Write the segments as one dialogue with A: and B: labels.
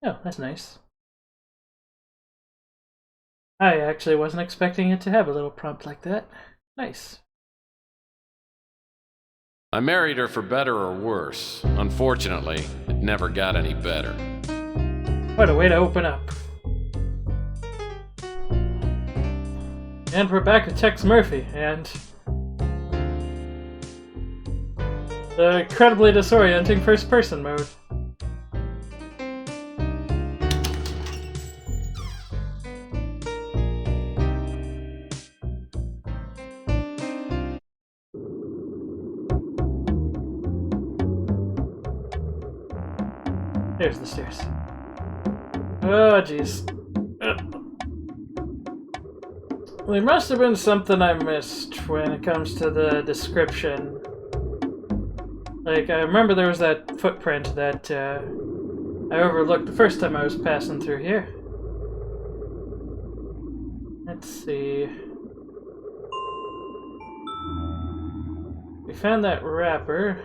A: Oh, that's nice. I actually wasn't expecting it to have a little prompt like that. Nice.
B: I married her for better or worse. Unfortunately, it never got any better.
A: What a way to open up. And we're back with Tex Murphy, and the incredibly disorienting first-person mode. There's the stairs. Oh, jeez. There must have been something I missed when it comes to the description. Like, I remember there was that footprint that I overlooked the first time I was passing through here. Let's see. We found that wrapper.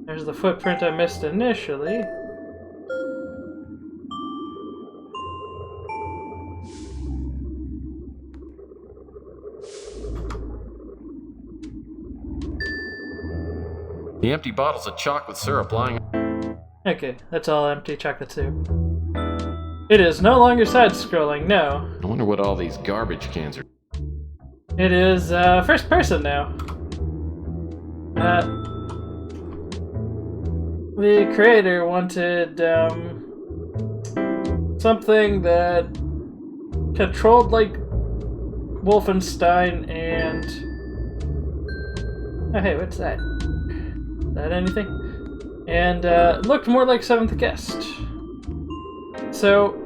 A: There's the footprint I missed initially.
B: The empty bottles of chocolate syrup lying.
A: Okay, that's all empty chocolate soup. It is no longer side-scrolling, no.
B: I wonder what all these garbage cans are.
A: It is first person now. The creator wanted something that controlled like Wolfenstein and... Oh hey, what's that? Is that anything? And looked more like Seventh Guest. So,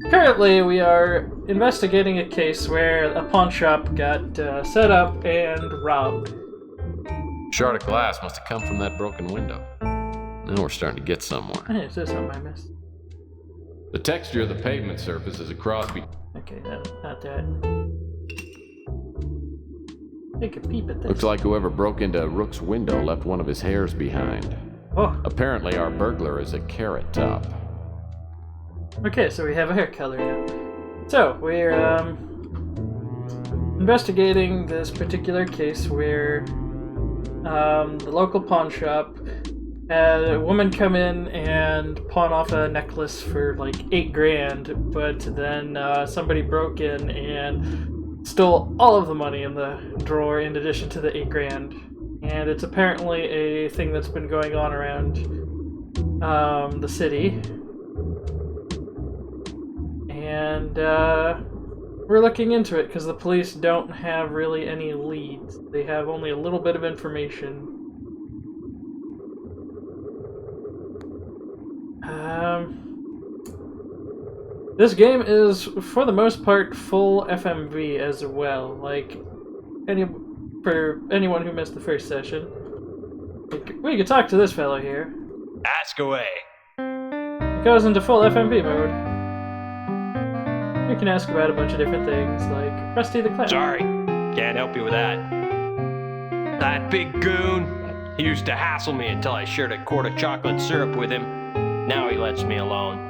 A: currently we are investigating a case where a pawn shop got set up and robbed.
B: Shard of glass must have come from that broken window. Now we're starting to get somewhere.
A: Hey, is this something I missed?
B: The texture of the pavement surface is a cross between.
A: Okay, no, not that. Take a peep at this.
B: Looks like whoever broke into Rook's window left one of his hairs behind.
A: Oh,
B: Apparently our burglar is a carrot top.
A: okay, so we have a hair color now. So, we're investigating this particular case where the local pawn shop had a woman come in and pawn off a necklace for like 8 grand, but then somebody broke in and stole all of the money in the drawer in addition to the 8 grand. And it's apparently a thing that's been going on around the city. And we're looking into it because the police don't have really any leads. They have only a little bit of information. This game is, for the most part, full FMV as well. Like, for anyone who missed the first session, we could talk to this fellow here.
C: Ask away.
A: It goes into full FMV mode. You can ask about a bunch of different things, like Rusty the Clown.
C: Sorry, can't help you with that. That big goon, he used to hassle me until I shared a quart of chocolate syrup with him. Now he lets me alone.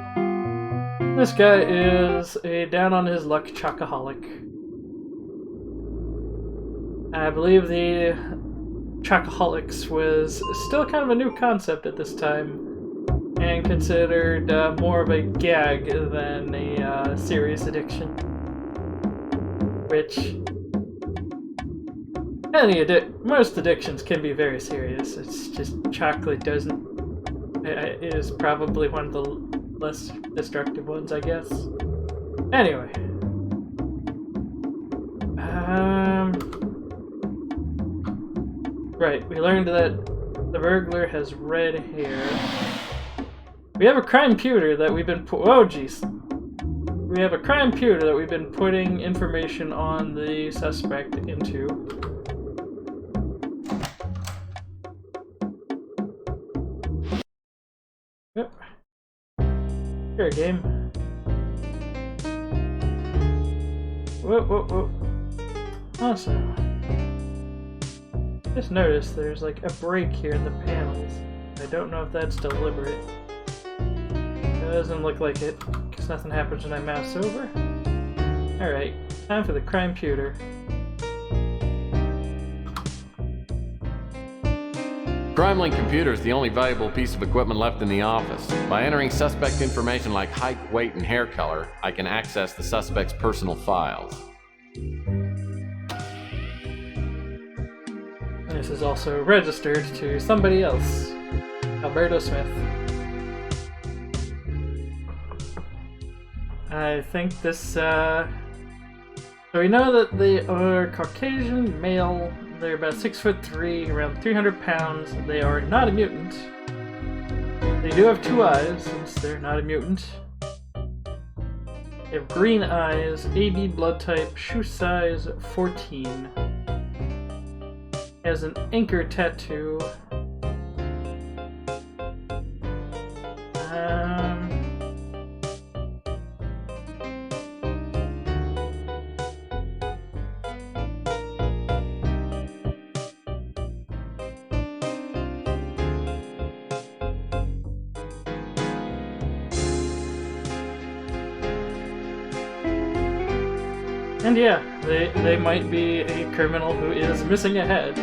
A: This guy is a down-on-his-luck chocoholic. I believe the Chocoholics was still kind of a new concept at this time, and considered more of a gag than a serious addiction. Which, most addictions can be very serious. It's just chocolate is probably one of the less destructive ones, I guess. Anyway. Right, we learned that the burglar has red hair. We have a crime pewter that we've been We have a crime pewter that we've been putting information on the suspect into. Yep. Here, game. Whoa. Also, just noticed there's like a break here in the panels. I don't know if that's deliberate. Doesn't look like it, because nothing happens when I mouse over. Alright, time for the crime pewter.
B: CrimeLink computer is the only valuable piece of equipment left in the office. By entering suspect information like height, weight, and hair color, I can access the suspect's personal files.
A: This is also registered to somebody else, Alberto Smith. I think this, so we know that they are Caucasian, male, they're about 6'3", around 300 pounds, they are not a mutant. They do have 2 eyes, since they're not a mutant. They have green eyes, AB blood type, shoe size 14. Has an anchor tattoo. And yeah, they might be a criminal who is missing a head.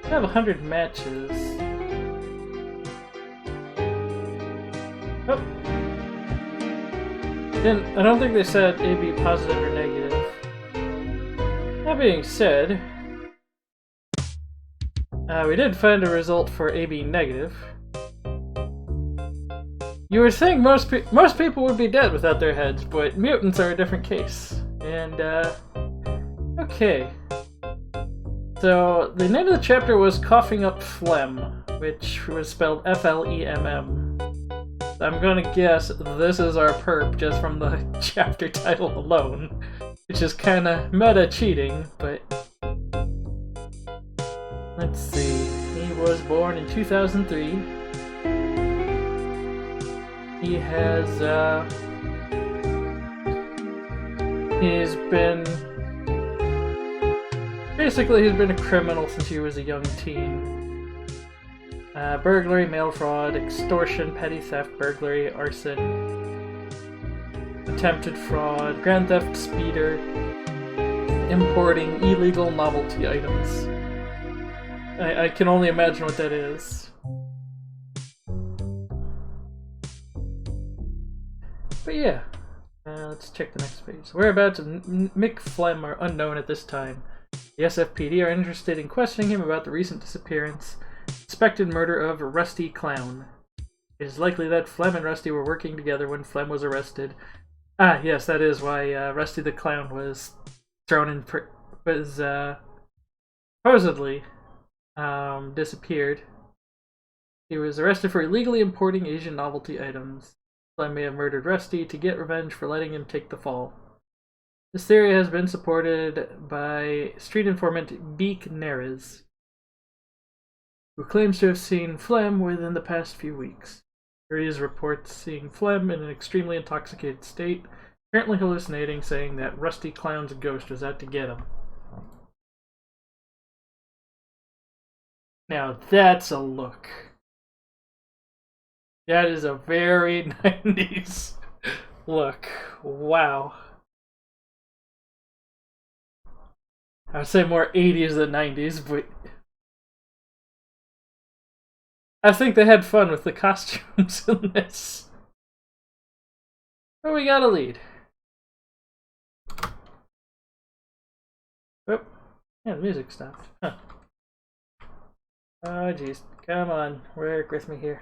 A: I have 100 matches. Oh. I don't think they said AB positive or negative. That being said, we did find a result for AB negative. You would think most people would be dead without their heads, but mutants are a different case. And, okay. So, the name of the chapter was Coughing Up Phlegm, which was spelled F-L-E-M-M. I'm gonna guess this is our perp just from the chapter title alone, which is kinda meta-cheating, but... Let's see. He was born in 2003. He has, he's been a criminal since he was a young teen. Burglary, mail fraud, extortion, petty theft, burglary, arson, attempted fraud, grand theft, speeder, importing illegal novelty items. I can only imagine what that is. But yeah, let's check the next page. Whereabouts of Mick Phlegm are unknown at this time. The SFPD are interested in questioning him about the recent disappearance, suspected murder of Rusty Clown. It is likely that Phlegm and Rusty were working together when Phlegm was arrested. Ah, yes, that is why Rusty the Clown was thrown in, supposedly disappeared. He was arrested for illegally importing Asian novelty items. Phlegm may have murdered Rusty to get revenge for letting him take the fall. This theory has been supported by street informant Beak Neres, who claims to have seen Phlegm within the past few weeks. Neres reports seeing Phlegm in an extremely intoxicated state, apparently hallucinating, saying that Rusty Clown's ghost was out to get him. Now that's a look. That is a very 90s look. Wow. I would say more 80s than 90s, but I think they had fun with the costumes in this. But we got a lead. Oh, yeah, the music stopped. Huh. Oh, jeez. Come on, work with me here.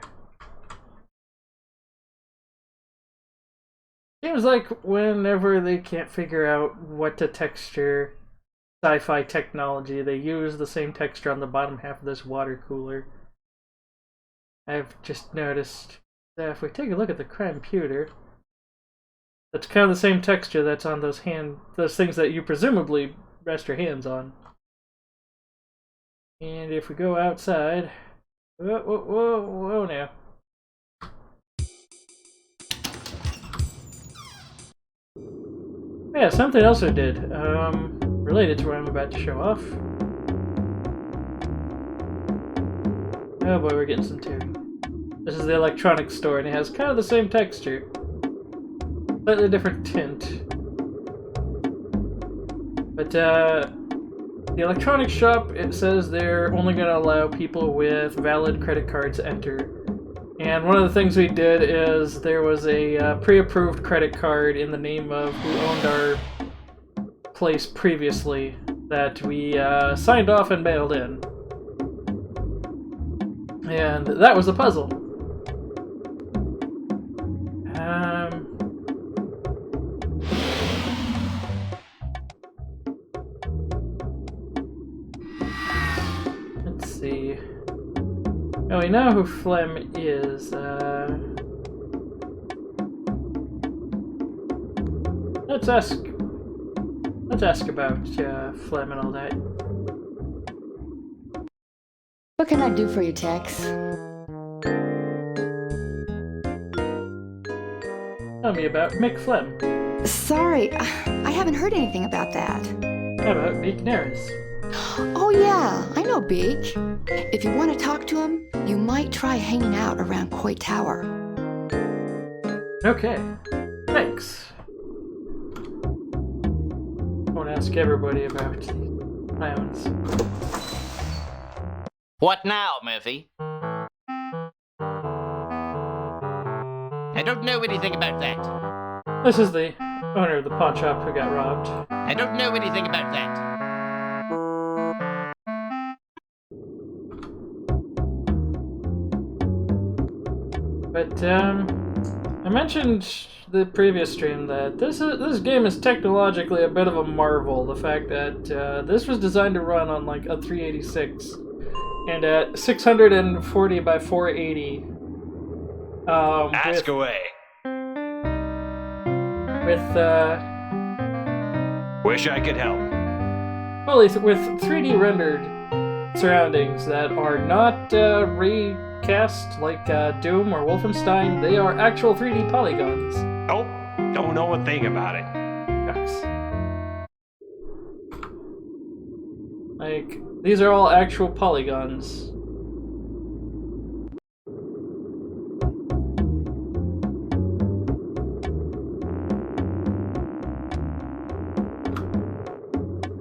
A: Seems like whenever they can't figure out what to texture sci-fi technology, they use the same texture on the bottom half of this water cooler. I've just noticed that if we take a look at the computer, that's kind of the same texture that's on those things that you presumably rest your hands on. And if we go outside, whoa now. Yeah, something else I did, related to what I'm about to show off. Oh boy, we're getting some tearing. This is the electronics store, and it has kind of the same texture. Slightly different tint. But, the electronics shop, it says they're only going to allow people with valid credit cards enter. And one of the things we did is there was a pre-approved credit card in the name of who owned our place previously that we signed off and mailed in. And that was a puzzle. Let's see. Oh, we know who Flem is. Let's ask about Flem and all that.
D: What can I do for you, Tex?
A: Tell me about Mick Flem.
D: Sorry, I haven't heard anything about that.
A: How about Beak Nares?
D: Oh yeah, I know Beak. If you want to talk to him, you might try hanging out around Coit Tower.
A: Okay, thanks. I want to ask everybody about islands.
E: What now, Murphy? I don't know anything about that.
A: This is the owner of the pawn shop who got robbed.
E: I don't know anything about that.
A: But, I mentioned the previous stream that this game is technologically a bit of a marvel. The fact that this was designed to run on like a 386 and at 640 by 480.
C: Ask away.
A: With
C: Wish I could help.
A: well, with 3D rendered surroundings that are not recast like Doom or Wolfenstein. They are actual 3D polygons.
C: Nope, don't know a thing about it.
A: Shucks. Like, these are all actual polygons.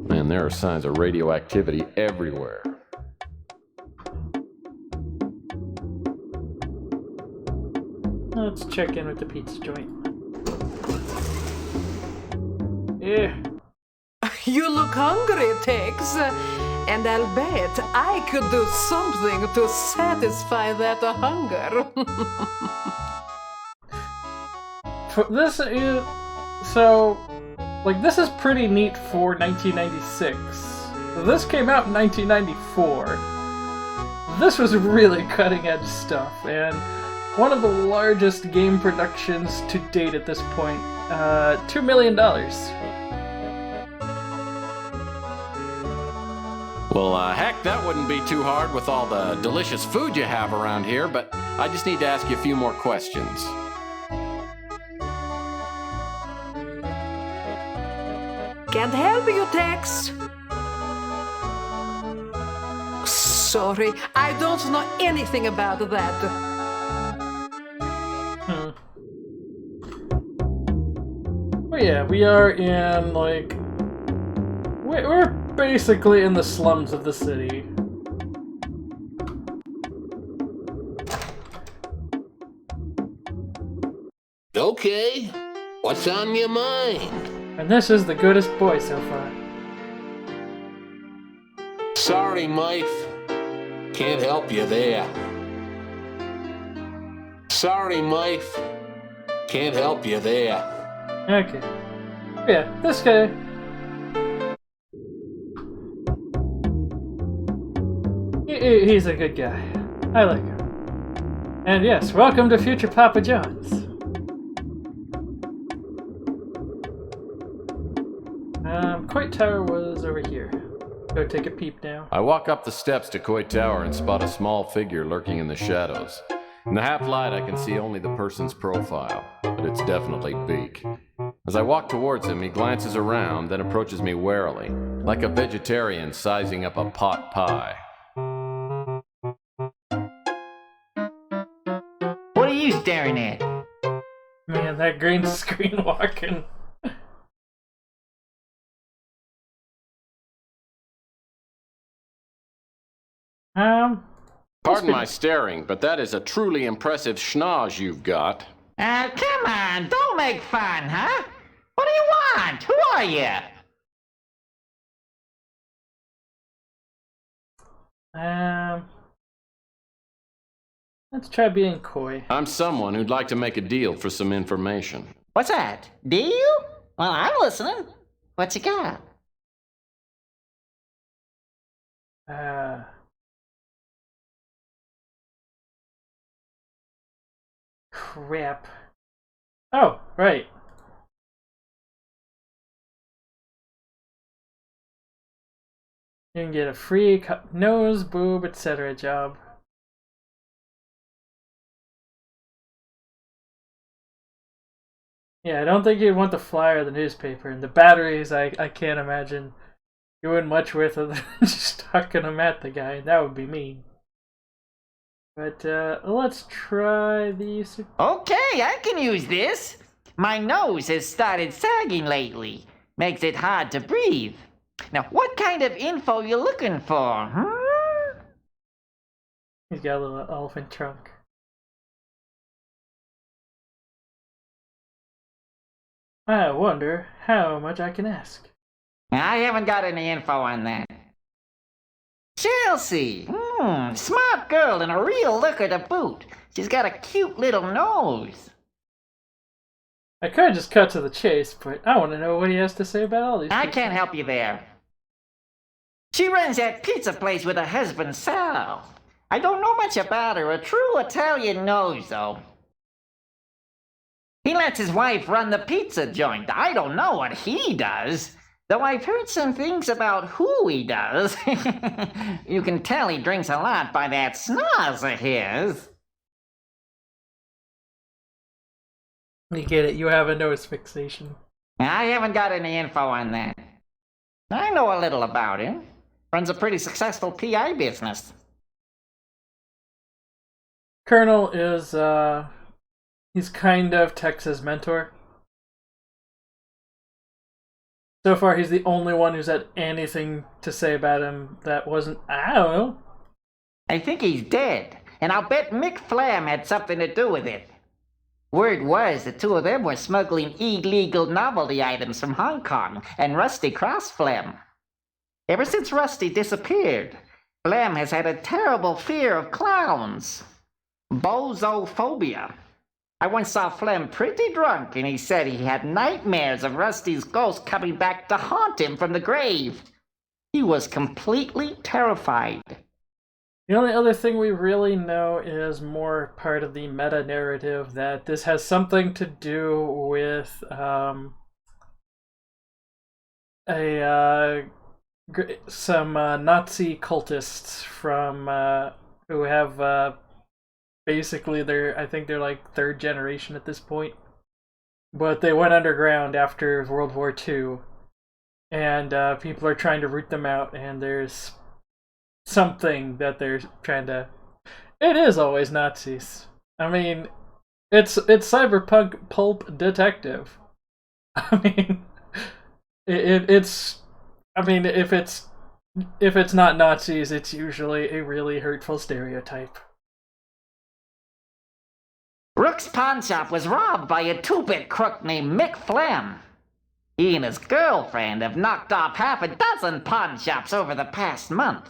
B: Man, there are signs of radioactivity everywhere.
A: Let's check in with the pizza joint. Yeah.
F: You look hungry, Tex. And I'll bet I could do something to satisfy that hunger.
A: This is... So... Like, this is pretty neat for 1996. This came out in 1994. This was really cutting-edge stuff, and one of the largest game productions to date at this point. $2 million.
B: Well, heck, that wouldn't be too hard with all the delicious food you have around here, but I just need to ask you a few more questions.
F: Can't help you, Tex. Sorry, I don't know anything about that.
A: Well, yeah, we are in, like... We're basically in the slums of the city.
G: Okay, what's on your mind?
A: And this is the goodest boy so far.
G: Sorry, Mike. Can't help you there. Sorry, Mike. Can't help you there.
A: Okay. Yeah, this guy... He's a good guy. I like him. And yes, welcome to future Papa John's. Coit Tower was over here. Go take a peep now.
B: I walk up the steps to Coit Tower and spot a small figure lurking in the shadows. In the half light, I can see only the person's profile, but it's definitely Beak. As I walk towards him, he glances around, then approaches me warily, like a vegetarian sizing up a pot pie.
E: What are you staring at?
A: Man, that green screen walking.
B: Pardon my staring, but that is a truly impressive schnoz you've got.
E: Come on, don't make fun, huh? What do you want? Who are you?
A: Let's try being coy.
B: I'm someone who'd like to make a deal for some information.
E: What's that? Deal? Well, I'm listening. What you got?
A: Crap. Oh, right. You can get a free nose, boob, etc. job. Yeah, I don't think you'd want the flyer or the newspaper. And the batteries, I can't imagine doing much with other than just talking them at the guy. That would be mean. But let's try these.
E: Okay, I can use this. My nose has started sagging lately. Makes it hard to breathe. Now, what kind of info you looking for, huh?
A: He's got a little elephant trunk. I wonder how much I can ask.
E: I haven't got any info on that. Chelsea! Smart girl and a real looker to boot. She's got a cute little nose.
A: I could just cut to the chase, but I want to know what he has to say about all these
E: I
A: people.
E: can't help you there. She runs that pizza place with her husband, Sal. I don't know much about her. A true Italian nose, though. He lets his wife run the pizza joint. I don't know what he does. Though I've heard some things about who he does. You can tell he drinks a lot by that snaz of his.
A: You get it, you have a nose fixation.
E: I haven't got any info on that. I know a little about him. Runs a pretty successful PI business.
A: Colonel is, he's kind of Tex's mentor. So far, he's the only one who's had anything to say about him that wasn't, I don't know.
E: I think he's dead, and I'll bet Mick Flam had something to do with it. Word was the two of them were smuggling illegal novelty items from Hong Kong, and Rusty crossed Flam. Ever since Rusty disappeared, Flam has had a terrible fear of clowns. Bozophobia. I once saw Flem pretty drunk, and he said he had nightmares of Rusty's ghost coming back to haunt him from the grave. He was completely terrified.
A: The only other thing we really know is more part of the meta-narrative that this has something to do with some Nazi cultists from who have basically I think they're like third generation at this point, but they went underground after World War II, and people are trying to root them out, and there's something that they're trying to. It is always Nazis. I mean, it's cyberpunk pulp detective. I mean, it's. I mean, if it's not Nazis, it's usually a really hurtful stereotype.
E: Rook's pawn shop was robbed by a two-bit crook named Mick Flam. He and his girlfriend have knocked off half a dozen pawn shops over the past month.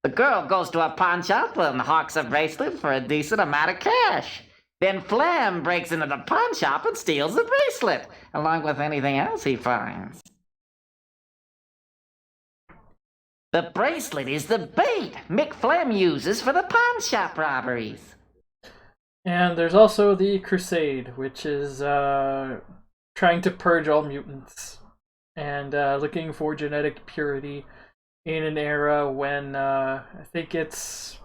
E: The girl goes to a pawn shop and hawks a bracelet for a decent amount of cash. Then Flam breaks into the pawn shop and steals the bracelet, along with anything else he finds. The bracelet is the bait Mick Flam uses for the pawn shop robberies.
A: And there's also the Crusade, which is trying to purge all mutants and looking for genetic purity in an era when I think it's...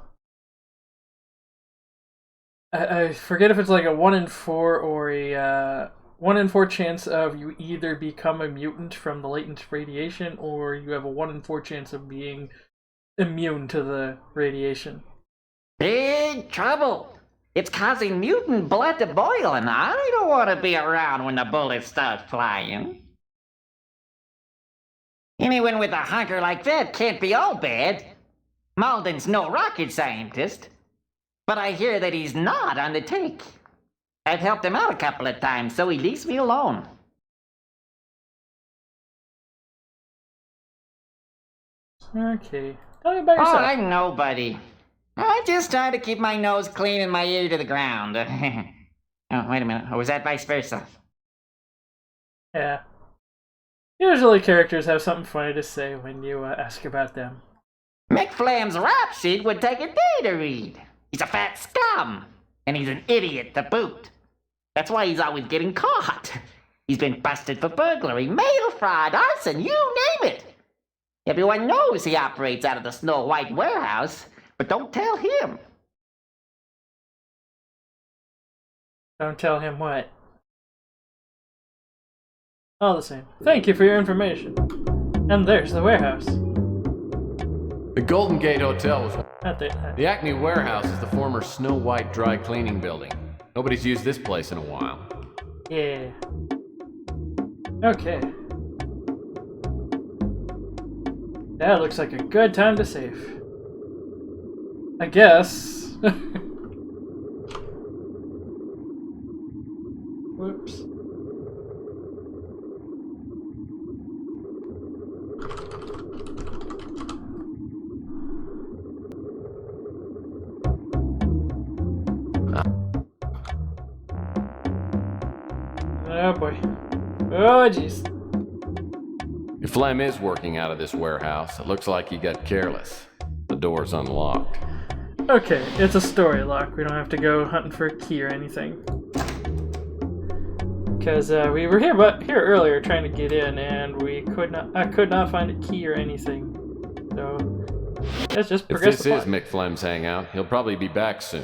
A: I forget if it's like a 1 in 4 or 1 in 4 chance of you either become a mutant from the latent radiation, or you have a 1 in 4 chance of being immune to the radiation.
E: Big trouble. It's causing mutant blood to boil, and I don't want to be around when the bullets start flying. Anyone with a hunker like that can't be all bad. Malden's no rocket scientist, but I hear that he's not on the take. I've helped him out a couple of times, so he leaves me alone.
A: Okay. Tell me about
E: Oh,
A: yourself.
E: I'm nobody. I just try to keep my nose clean and my ear to the ground. Oh, wait a minute. Or was that vice versa?
A: Yeah. Usually characters have something funny to say when you ask about them.
E: McFlam's rap sheet would take a day to read. He's a fat scum, and he's an idiot to boot. That's why he's always getting caught. He's been busted for burglary, mail fraud, arson, you name it. Everyone knows he operates out of the Snow White warehouse, but don't tell him.
A: Don't tell him what. All the same. Thank you for your information. And there's the warehouse.
B: The Golden Gate Hotel was...
A: Not the,
B: The Acme Warehouse is the former Snow White dry cleaning building. Nobody's used this place in a while.
A: yeah. Okay. That looks like a good time to save. I guess. Whoops. Oh boy. Oh jeez.
B: If Flem is working out of this warehouse, it looks like he got careless. The door's unlocked.
A: Okay, it's a story lock. We don't have to go hunting for a key or anything. Because we were here earlier trying to get in, and I could not find a key or anything. So let's just
B: If
A: progress
B: this
A: the
B: is
A: plot.
B: Mick Flem's hangout, he'll probably be back soon.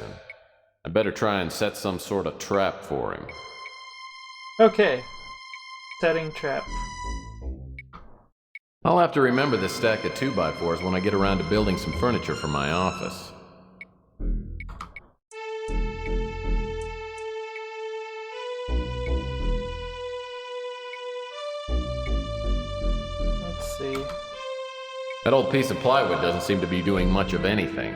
B: I better try and set some sort of trap for him.
A: Okay, setting trap.
B: I'll have to remember this stack of 2x4s when I get around to building some furniture for my office.
A: Let's see.
B: That old piece of plywood doesn't seem to be doing much of anything.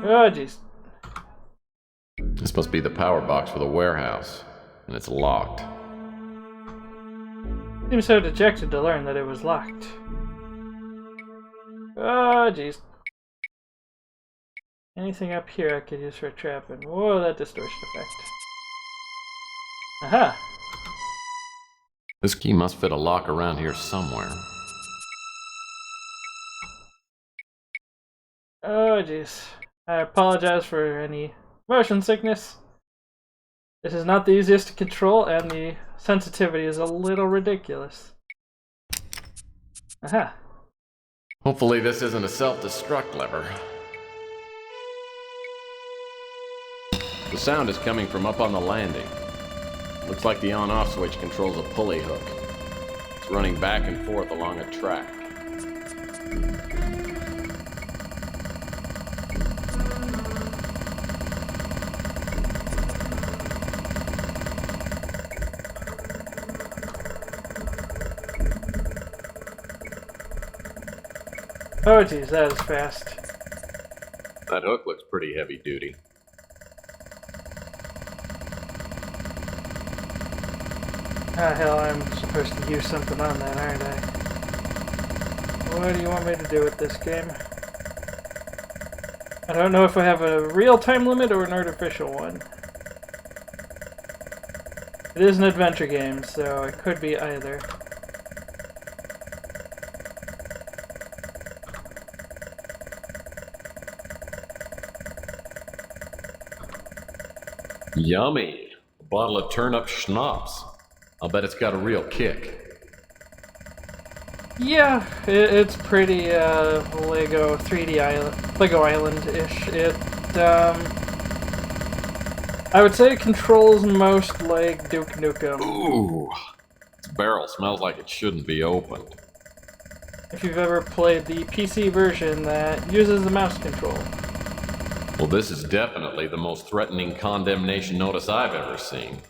A: Oh jeez.
B: This must be the power box for the warehouse, and it's locked.
A: Seems so dejected to learn that it was locked. Oh jeez. Anything up here I could use for a trap, and whoa, that distortion effect. Aha!
B: This key must fit a lock around here somewhere.
A: Oh jeez. I apologize for any motion sickness. This is not the easiest to control, and the sensitivity is a little ridiculous. Aha.
B: Hopefully this isn't a self-destruct lever. The sound is coming from up on the landing. Looks like the on-off switch controls a pulley hook. It's running back and forth along a track.
A: Oh geez, that is fast.
B: That hook looks pretty heavy duty.
A: Ah hell, I'm supposed to use something on that, aren't I? What do you want me to do with this game? I don't know if I have a real time limit or an artificial one. It is an adventure game, so it could be either.
B: Yummy! A bottle of turnip schnapps. I'll bet it's got a real kick.
A: Yeah, it's pretty Lego 3D Island, Lego Island-ish. I would say it controls most like Duke Nukem.
B: Ooh, this barrel smells like it shouldn't be opened.
A: If you've ever played the PC version that uses the mouse control.
B: Well, this is definitely the most threatening condemnation notice I've ever seen.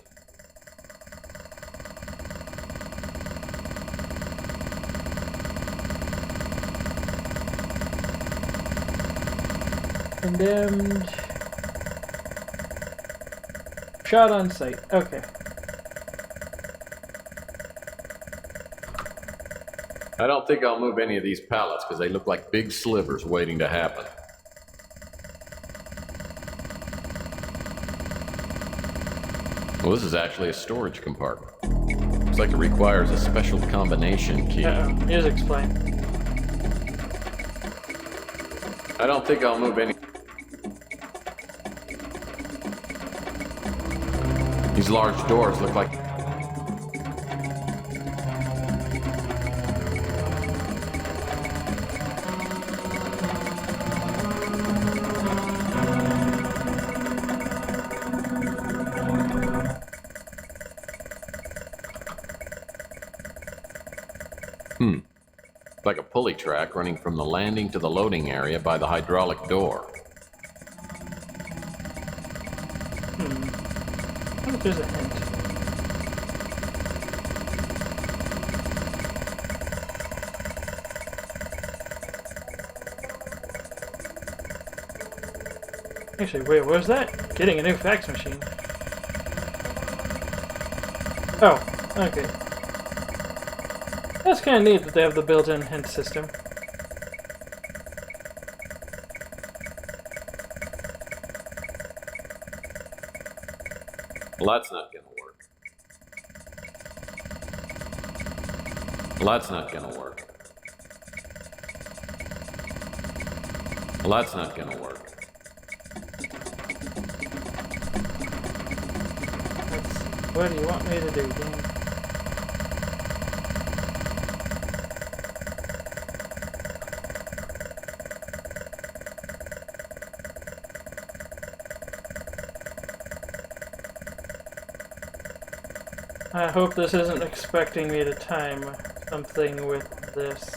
A: Condemned. Shot on sight. Okay.
B: I don't think I'll move any of these pallets because they look like big slivers waiting to happen. Well, this is actually a storage compartment. Looks like it requires a special combination key.
A: Uh-oh. Music's playing.
B: I don't think I'll move any. These large doors look like. Like a pulley track running from the landing to the loading area by the hydraulic door.
A: I wonder if there's a hint. Actually, wait, what was that? Getting a new fax machine. Oh, okay. That's kind of neat that they have the built-in hint system.
B: Well, that's not gonna work. Well, that's not gonna work. Well, that's not gonna work.
A: What do you want me to do, game? I hope this isn't expecting me to time something with this.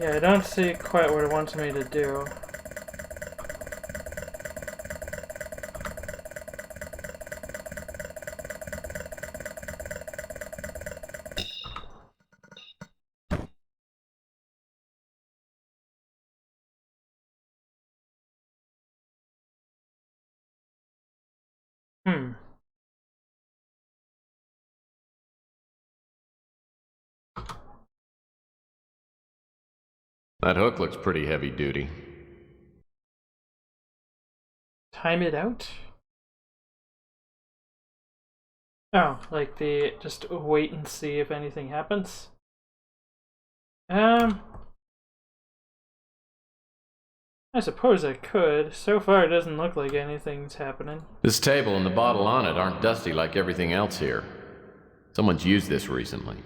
A: Yeah, I don't see quite what it wants me to do.
B: That hook looks pretty heavy duty.
A: Time it out? Oh, like the just wait and see if anything happens? I suppose I could. So far it doesn't look like anything's happening.
B: This table and the bottle on it aren't dusty like everything else here. Someone's used this recently.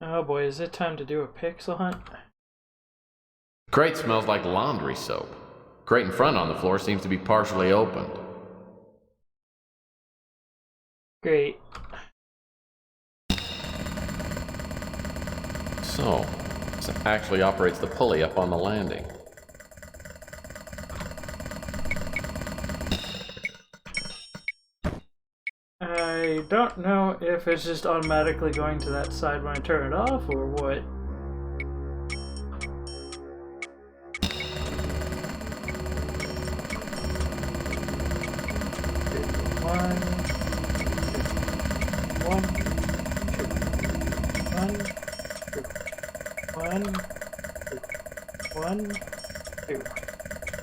A: Oh boy, is it time to do a pixel hunt?
B: Crate smells like laundry soap. Crate in front on the floor seems to be partially opened.
A: Great.
B: So, this actually operates the pulley up on the landing.
A: I don't know if it's just automatically going to that side when I turn it off or what.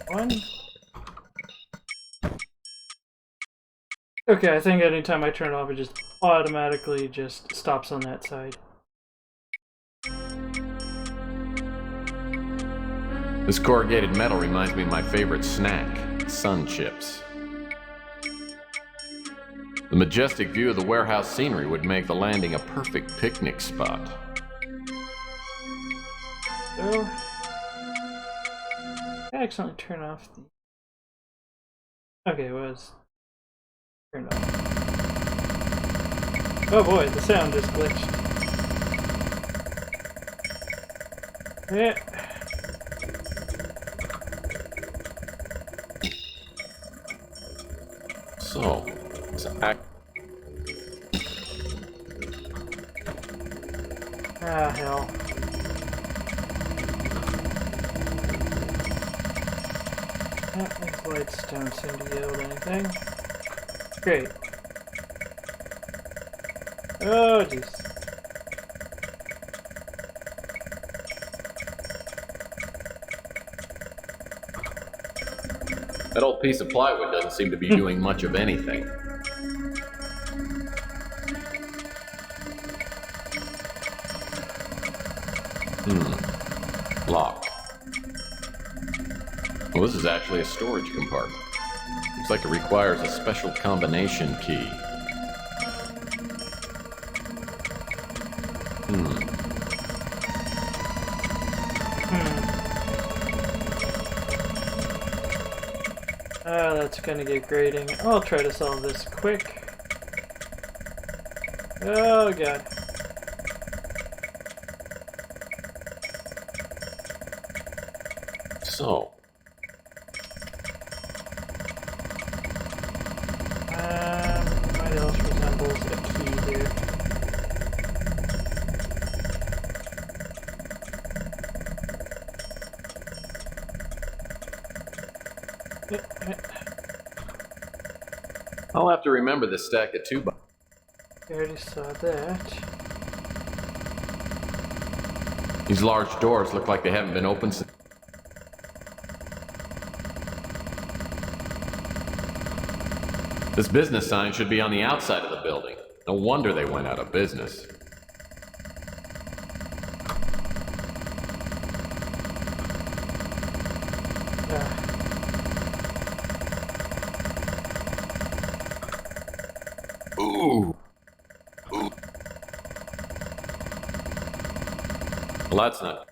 A: One. Okay, I think anytime I turn it off, it just automatically just stops on that side.
B: This corrugated metal reminds me of my favorite snack, sun chips. The majestic view of the warehouse scenery would make the landing a perfect picnic spot.
A: So, I accidentally turn off the. Okay, it was turned off. Oh boy, the sound just glitched. Yeah.
B: So, it's
A: Ah, hell. These lights don't seem to yield anything. Great. Oh, jeez.
B: That old piece of plywood doesn't seem to be doing much of anything. Locked. Well, this is actually a storage compartment. Looks like it requires a special combination key.
A: That's gonna get grating. I'll try to solve this quick. Oh god.
B: So.
A: What else resembles a key here?
B: I'll have to remember this stack of 2 by.
A: I already saw that.
B: These large doors look like they haven't been opened since. This business sign should be on the outside of the building. No wonder they went out of business. Ooh. Ooh. Well, that's not.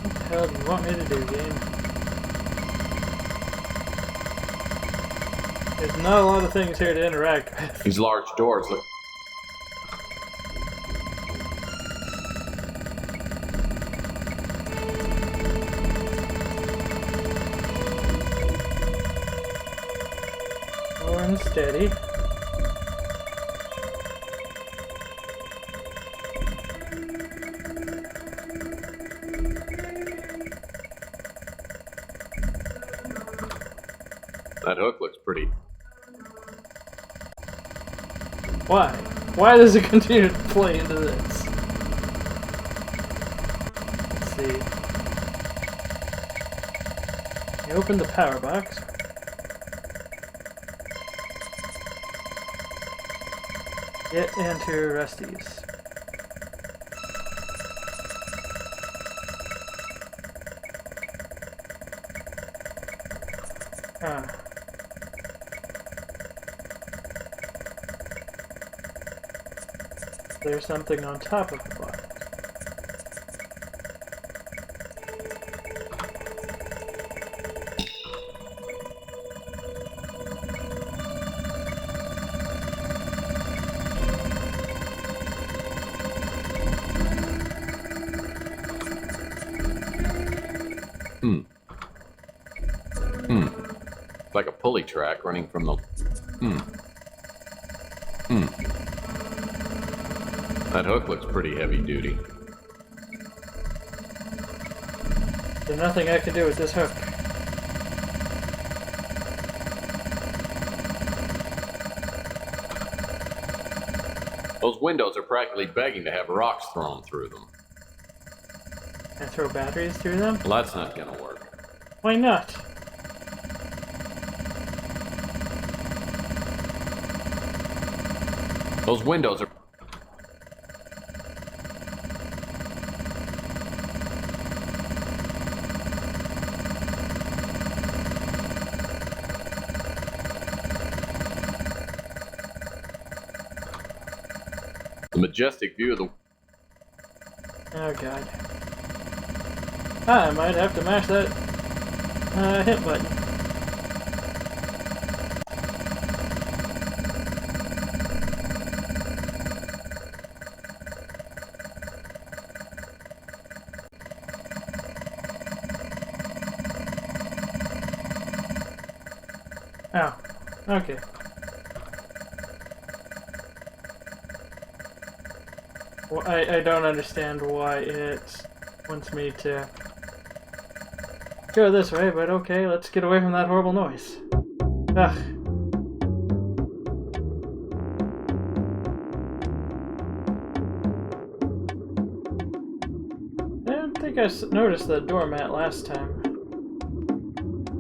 A: What the hell do you want me to do, game? There's not a lot of things here to interact with.
B: These large doors look.
A: Slow and steady.
B: That hook looks pretty.
A: Why? Why does it continue to play into this? Let's see. You open the power box. Get into Rusty's. There's something on top of the box.
B: Like a pulley track running from the. That hook looks pretty heavy duty.
A: There's nothing I can do with this hook.
B: Those windows are practically begging to have rocks thrown through them.
A: And throw batteries through them?
B: Well, that's not gonna work.
A: Why not?
B: Those windows are. The majestic view of the...
A: Oh god. I might have to mash that hit button. Oh, okay. Well, I don't understand why it wants me to go this way, but okay, let's get away from that horrible noise. Ugh. I don't think I noticed the doormat last time.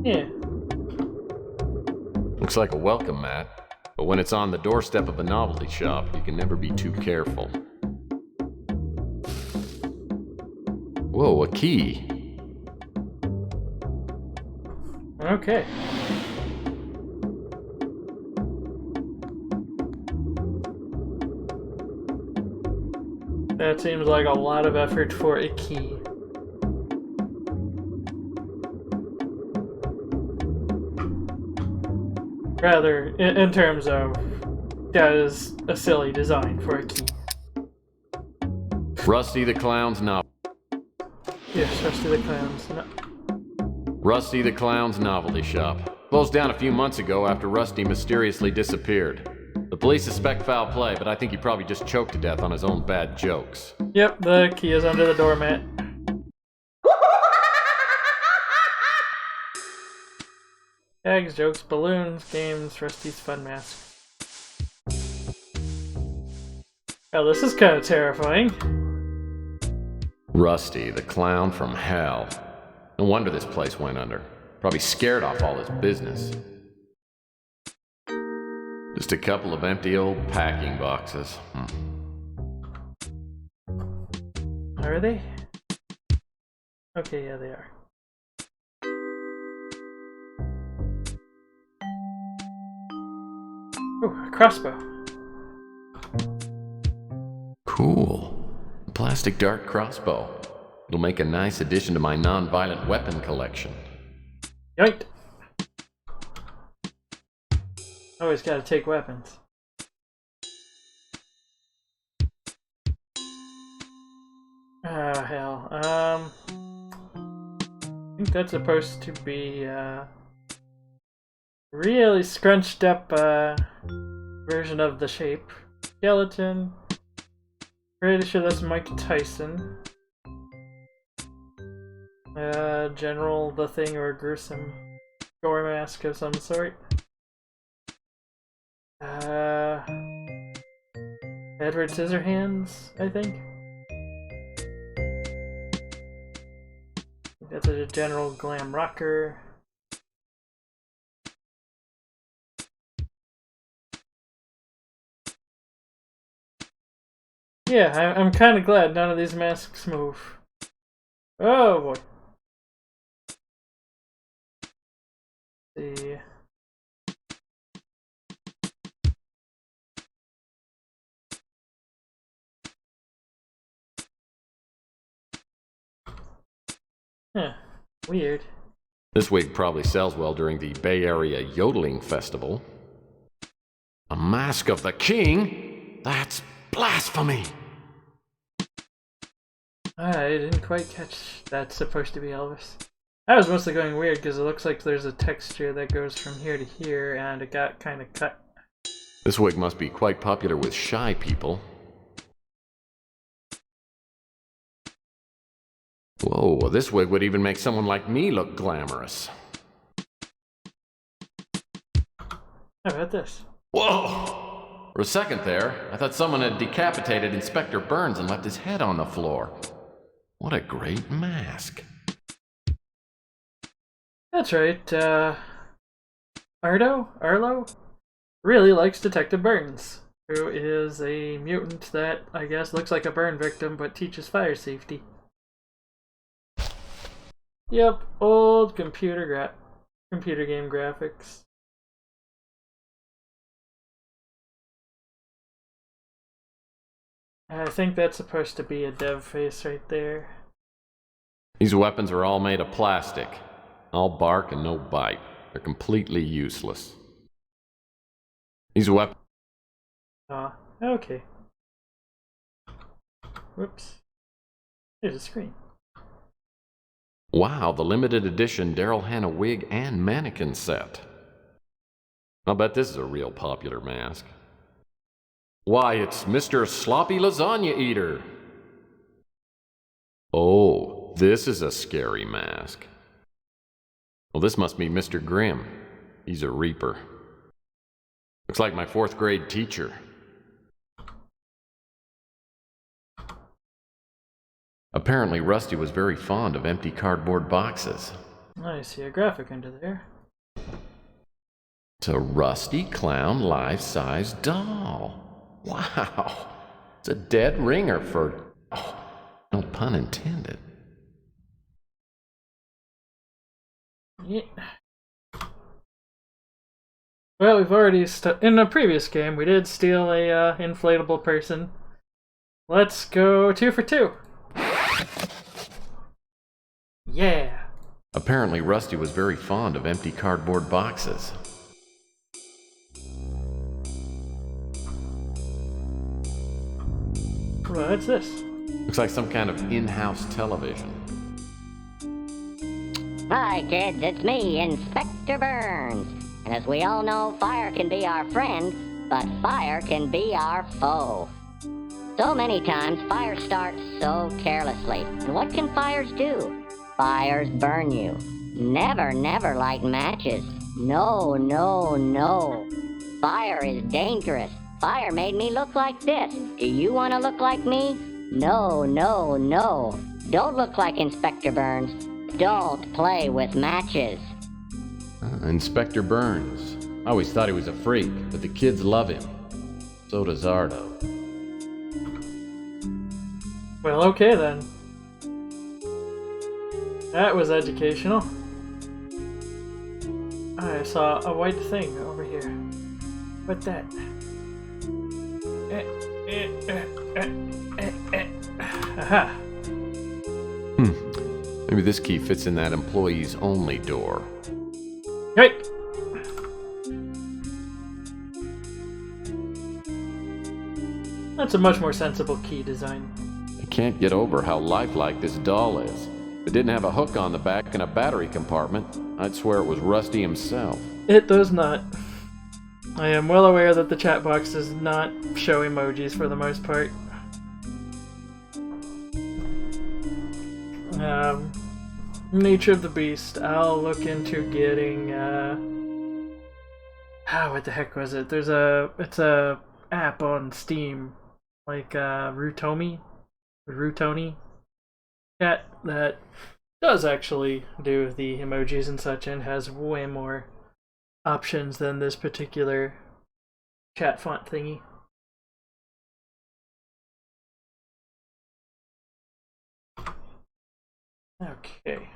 A: Yeah.
B: Looks like a welcome mat, but when it's on the doorstep of a novelty shop, you can never be too careful. Whoa, a key.
A: Okay. That seems like a lot of effort for a key. Rather, in terms of, that is a silly design for a key.
B: Rusty the Clown's novel.
A: Yes, Rusty the Clown's. No.
B: Rusty the Clown's novelty shop. Closed down a few months ago after Rusty mysteriously disappeared. The police suspect foul play, but I think he probably just choked to death on his own bad jokes.
A: Yep, the key is under the doormat. Tags, jokes, balloons, games, Rusty's fun mask. Oh, this is kind of terrifying.
B: Rusty, the clown from hell. No wonder this place went under. Probably scared off all his business. Just a couple of empty old packing boxes.
A: Are they? Okay, yeah, they are. Ooh, a crossbow.
B: Cool. A plastic dart crossbow. It'll make a nice addition to my non-violent weapon collection.
A: Yoink! Always gotta take weapons. Ah, hell. I think that's supposed to be, really scrunched up, version of the shape. Skeleton. Pretty sure that's Mike Tyson. General the Thing or a gruesome gore mask of some sort. Edward Scissorhands, I think. That's a general glam rocker. Yeah, I'm kind of glad none of these masks move. Oh boy. Let's see. Huh. Weird.
B: This wig probably sells well during the Bay Area Yodeling Festival. A mask of the king? That's blasphemy!
A: I didn't quite catch that's supposed to be Elvis. I was mostly going weird because it looks like there's a texture that goes from here to here and it got kind of cut.
B: This wig must be quite popular with shy people. Whoa, this wig would even make someone like me look glamorous.
A: How about this?
B: Whoa! For a second there, I thought someone had decapitated Inspector Burns and left his head on the floor. What a great mask.
A: That's right, Arlo really likes Detective Burns, who is a mutant that, I guess, looks like a burn victim but teaches fire safety. Yep, old computer game graphics. I think that's supposed to be a dev face right there.
B: These weapons are all made of plastic. All bark and no bite. They're completely useless. These weapons...
A: Ah, okay. Whoops. There's a screen.
B: Wow, the limited edition Daryl Hannah wig and mannequin set. I'll bet this is a real popular mask. Why, it's Mr. Sloppy Lasagna Eater. Oh, this is a scary mask. Well, this must be Mr. Grimm. He's a reaper. Looks like my 4th grade teacher. Apparently, Rusty was very fond of empty cardboard boxes.
A: I see a graphic under there.
B: It's a Rusty Clown life-size doll. Wow. It's a dead ringer for... Oh, no pun intended.
A: Yeah. Well, we've already in a previous game we did steal a inflatable person. Let's go 2 for 2. Yeah.
B: Apparently, Rusty was very fond of empty cardboard boxes.
A: What's this?
B: Looks like some kind of in-house television.
H: Hi kids, it's me, Inspector Burns. And as we all know, fire can be our friend, but fire can be our foe. So many times, fire starts so carelessly. And what can fires do? Fires burn you. Never, never light matches. No, no, no. Fire is dangerous. Fire made me look like this. Do you want to look like me? No, no, no. Don't look like Inspector Burns. Don't play with matches.
B: Inspector Burns. I always thought he was a freak, but the kids love him. So does Ardo.
A: Well, okay then. That was educational. I saw a white thing over here. What's that? Aha.
B: Maybe this key fits in that employees only door.
A: Right. That's a much more sensible key design.
B: I can't get over how lifelike this doll is. If it didn't have a hook on the back and a battery compartment, I'd swear it was Rusty himself.
A: It does not. I am well aware that the chat box does not show emojis for the most part. Nature of the Beast. I'll look into getting, what the heck was it? It's a app on Steam, like, Rutoni chat that does actually do the emojis and such and has way more options than this particular chat font thingy. Okay.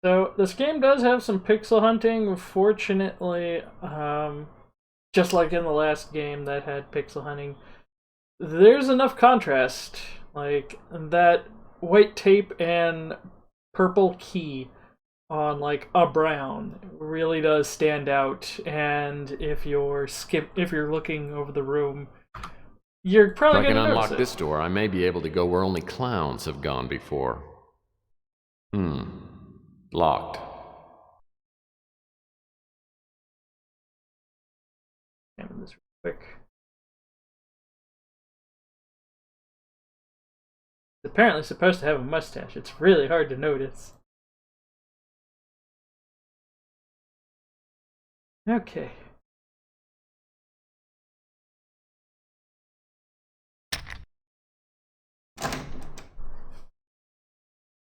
A: So this game does have some pixel hunting. Fortunately, just like in the last game that had pixel hunting, there's enough contrast. Like that white tape and purple key on like a brown really does stand out. And if you're looking over the room, you're probably
B: If I
A: going
B: can
A: to
B: unlock
A: notice it.
B: this door, I may be able to go where only clowns have gone before. Locked.
A: Examine this real quick. It's apparently supposed to have a mustache. It's really hard to notice. Okay.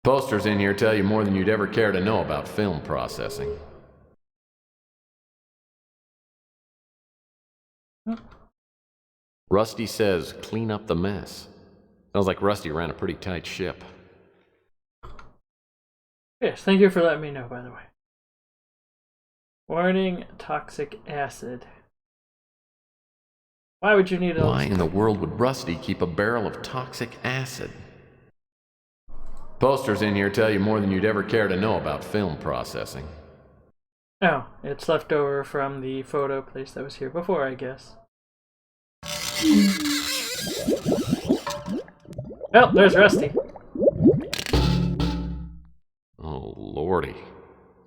B: Posters in here tell you more than you'd ever care to know about film processing. Rusty says, clean up the mess. Sounds like Rusty ran a pretty tight ship.
A: Yes, thank you for letting me know, by the way. Warning, toxic acid. Why would you need a...
B: Why in the world would Rusty keep a barrel of toxic acid? Posters in here tell you more than you'd ever care to know about film processing.
A: Oh, it's left over from the photo place that was here before, I guess. Well, there's Rusty.
B: Oh, lordy.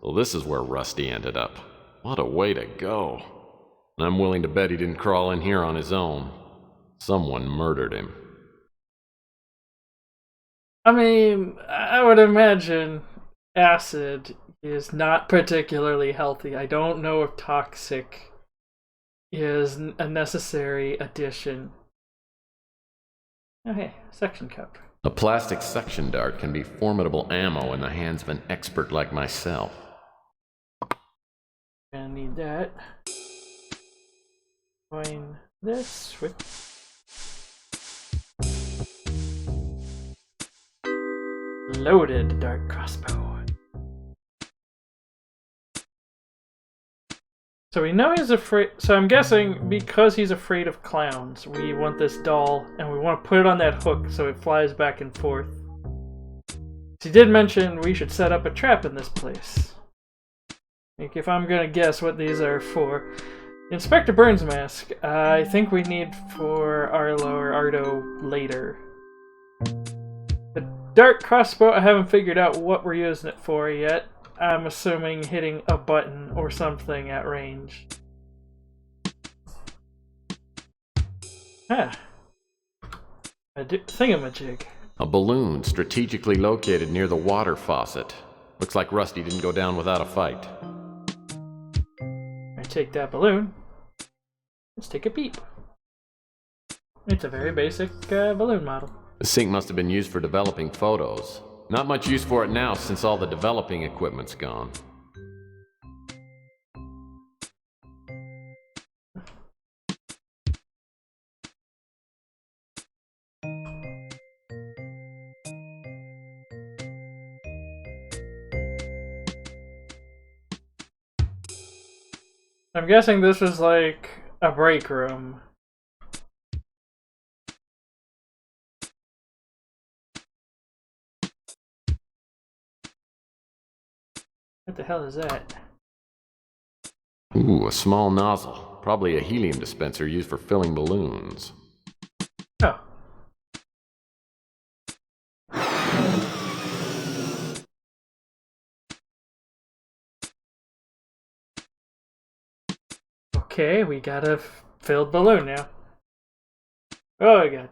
B: So this is where Rusty ended up. What a way to go. I'm willing to bet he didn't crawl in here on his own. Someone murdered him.
A: I mean, I would imagine acid is not particularly healthy. I don't know if toxic is a necessary addition. Okay, suction cup.
B: A plastic suction dart can be formidable ammo in the hands of an expert like myself.
A: Gonna need that. Join this with loaded dart crossbow. So we know he's afraid. So I'm guessing because he's afraid of clowns, we want this doll and we want to put it on that hook so it flies back and forth. He did mention we should set up a trap in this place. Like, if I'm gonna guess what these are for, Inspector Burns mask, I think we need for Arlo or Ardo later. The dart crossbow, I haven't figured out what we're using it for yet. I'm assuming hitting a button or something at range. Ah. A thingamajig.
B: A balloon strategically located near the water faucet. Looks like Rusty didn't go down without a fight.
A: I take that balloon. Let's take a peep. It's a very basic balloon model.
B: The sink must have been used for developing photos. Not much use for it now since all the developing equipment's gone.
A: I'm guessing this is like a break room. What the hell is that?
B: Ooh, a small nozzle. Probably a helium dispenser used for filling balloons.
A: Oh. Okay, we got a filled balloon now. Oh my god.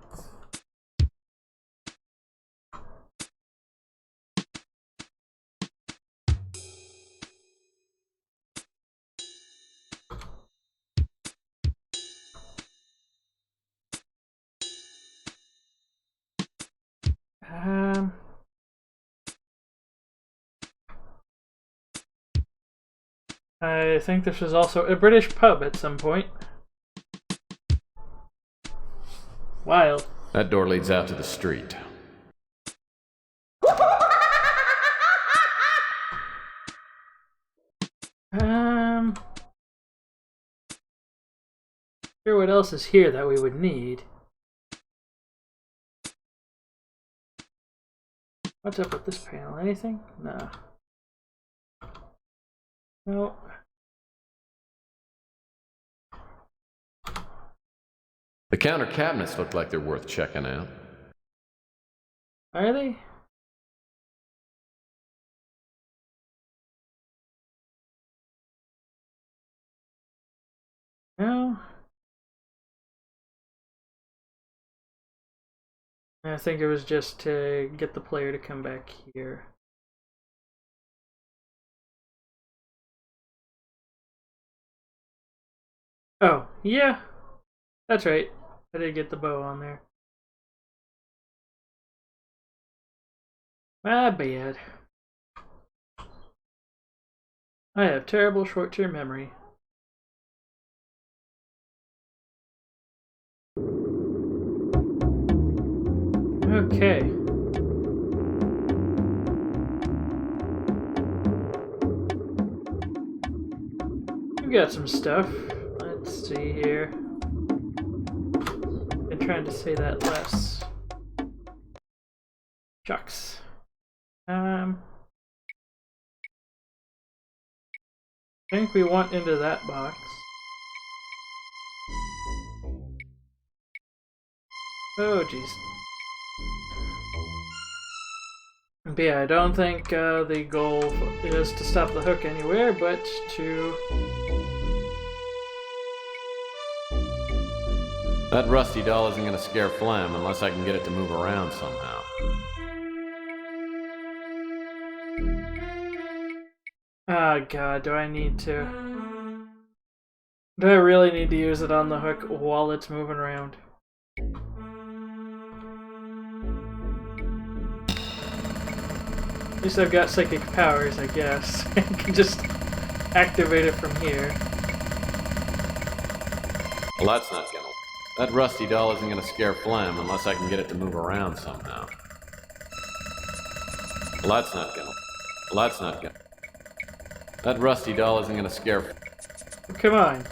A: I think this was also a British pub at some point. Wild.
B: That door leads out to the street.
A: Sure, what else is here that we would need? What's up with this panel? Anything? No. No.
B: The counter cabinets look like they're worth checking out.
A: Are they? No. I think it was just to get the player to come back here. Oh, yeah. That's right. I did get the bow on there. My bad. I have terrible short-term memory. Okay. got some stuff. Let's see here. I'm trying to say that less. Shucks. I think we want into that box. Oh, jeez. But yeah, I don't think the goal is to stop the hook anywhere, but to...
B: That rusty doll isn't gonna scare Flem unless I can get it to move around somehow.
A: Oh god, do I need to? Do I really need to use it on the hook while it's moving around? At least I've got psychic powers, I guess. I can just activate it from here.
B: Well, that's not gonna... That rusty doll isn't gonna scare Flem unless I can get it to move around somehow. Well, that's not gonna... Well, that's not gonna... That rusty doll isn't gonna scare...
A: Oh, come on.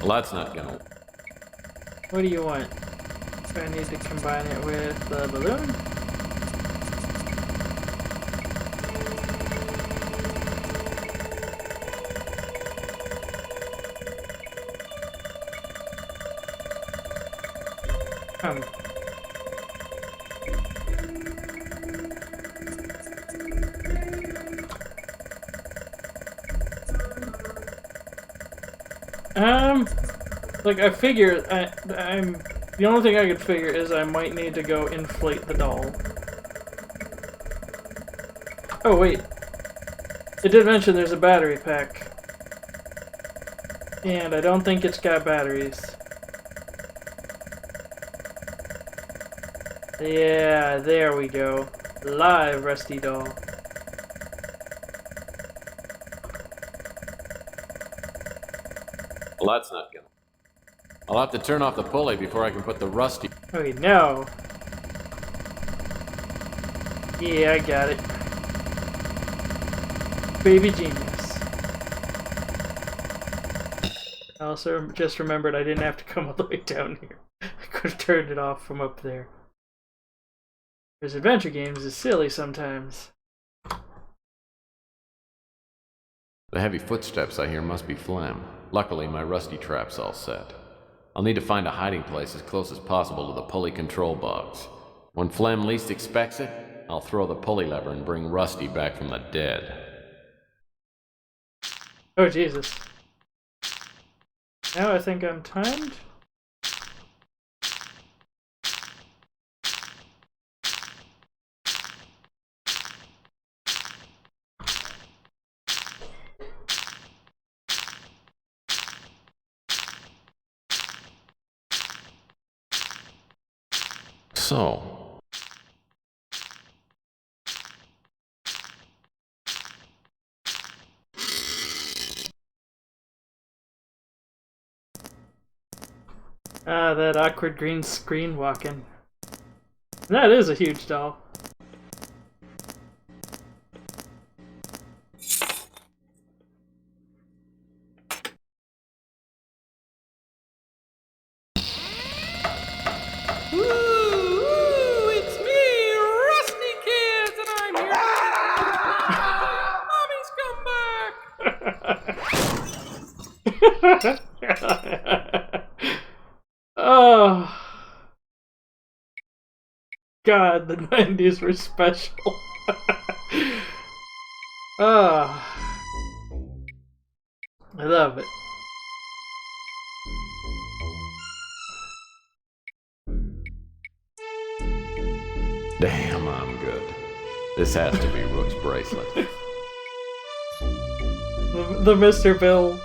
B: Well, that's not gonna...
A: What do you want? Do I need to combine it with the balloon? Like I figure, I'm the only thing I could figure is I might need to go inflate the doll. Oh wait, it did mention there's a battery pack, and I don't think it's got batteries. Yeah, there we go. Live Rusty doll.
B: Well, that's not gonna... I'll have to turn off the pulley before I can put the rusty...
A: Okay, no. Yeah, I got it. Baby genius. I also just remembered I didn't have to come all the way down here. I could have turned it off from up there. Because adventure games is silly sometimes.
B: The heavy footsteps I hear must be Flem. Luckily, my rusty trap's all set. I'll need to find a hiding place as close as possible to the pulley control box. When Flem least expects it, I'll throw the pulley lever and bring Rusty back from the dead.
A: Oh, Jesus. Now I think I'm timed.
B: So...
A: Ah, that awkward green screen walking. That is a huge doll. Oh God, the 90s were special. Oh, I love it.
B: Damn, I'm good. This has to be Rook's bracelet.
A: The Mr. Bill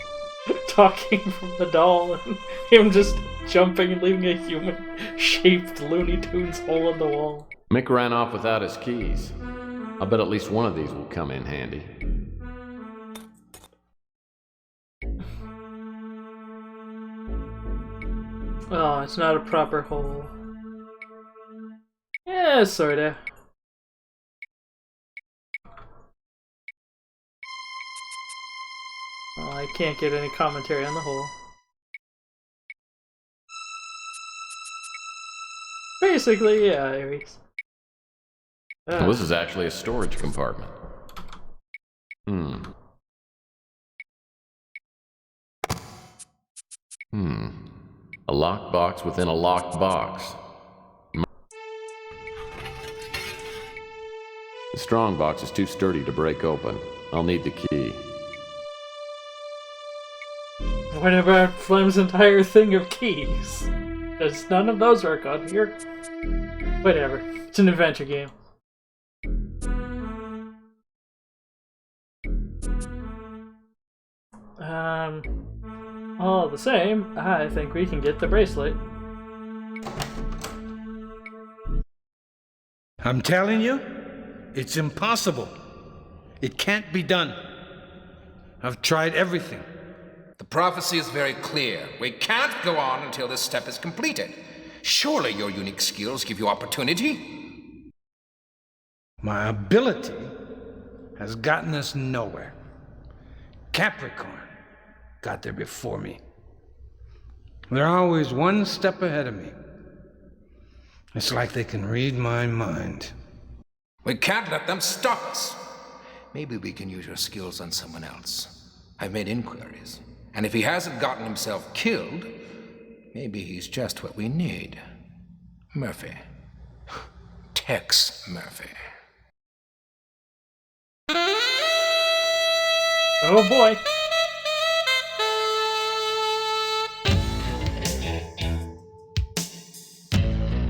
A: talking from the doll and him just jumping and leaving a human-shaped Looney Tunes hole in the wall.
B: Mick ran off without his keys. I bet at least one of these will come in handy.
A: Oh, it's not a proper hole. Yeah, sorta. Well, I can't get any commentary on the whole. Basically, yeah, Ares.
B: Well, this is actually a storage compartment. A locked box within a locked box. The strong box is too sturdy to break open. I'll need the key.
A: What about Flem's entire thing of keys? Does none of those work on here? Whatever. It's an adventure game. All the same, I think we can get the bracelet.
I: I'm telling you, it's impossible. It can't be done. I've tried everything.
J: The prophecy is very clear. We can't go on until this step is completed. Surely your unique skills give you opportunity?
I: My ability has gotten us nowhere. Capricorn got there before me. They're always one step ahead of me. It's like they can read my mind.
J: We can't let them stop us. Maybe we can use your skills on someone else. I've made inquiries, and if he hasn't gotten himself killed, maybe he's just what we need. Murphy. Tex Murphy.
A: Oh boy.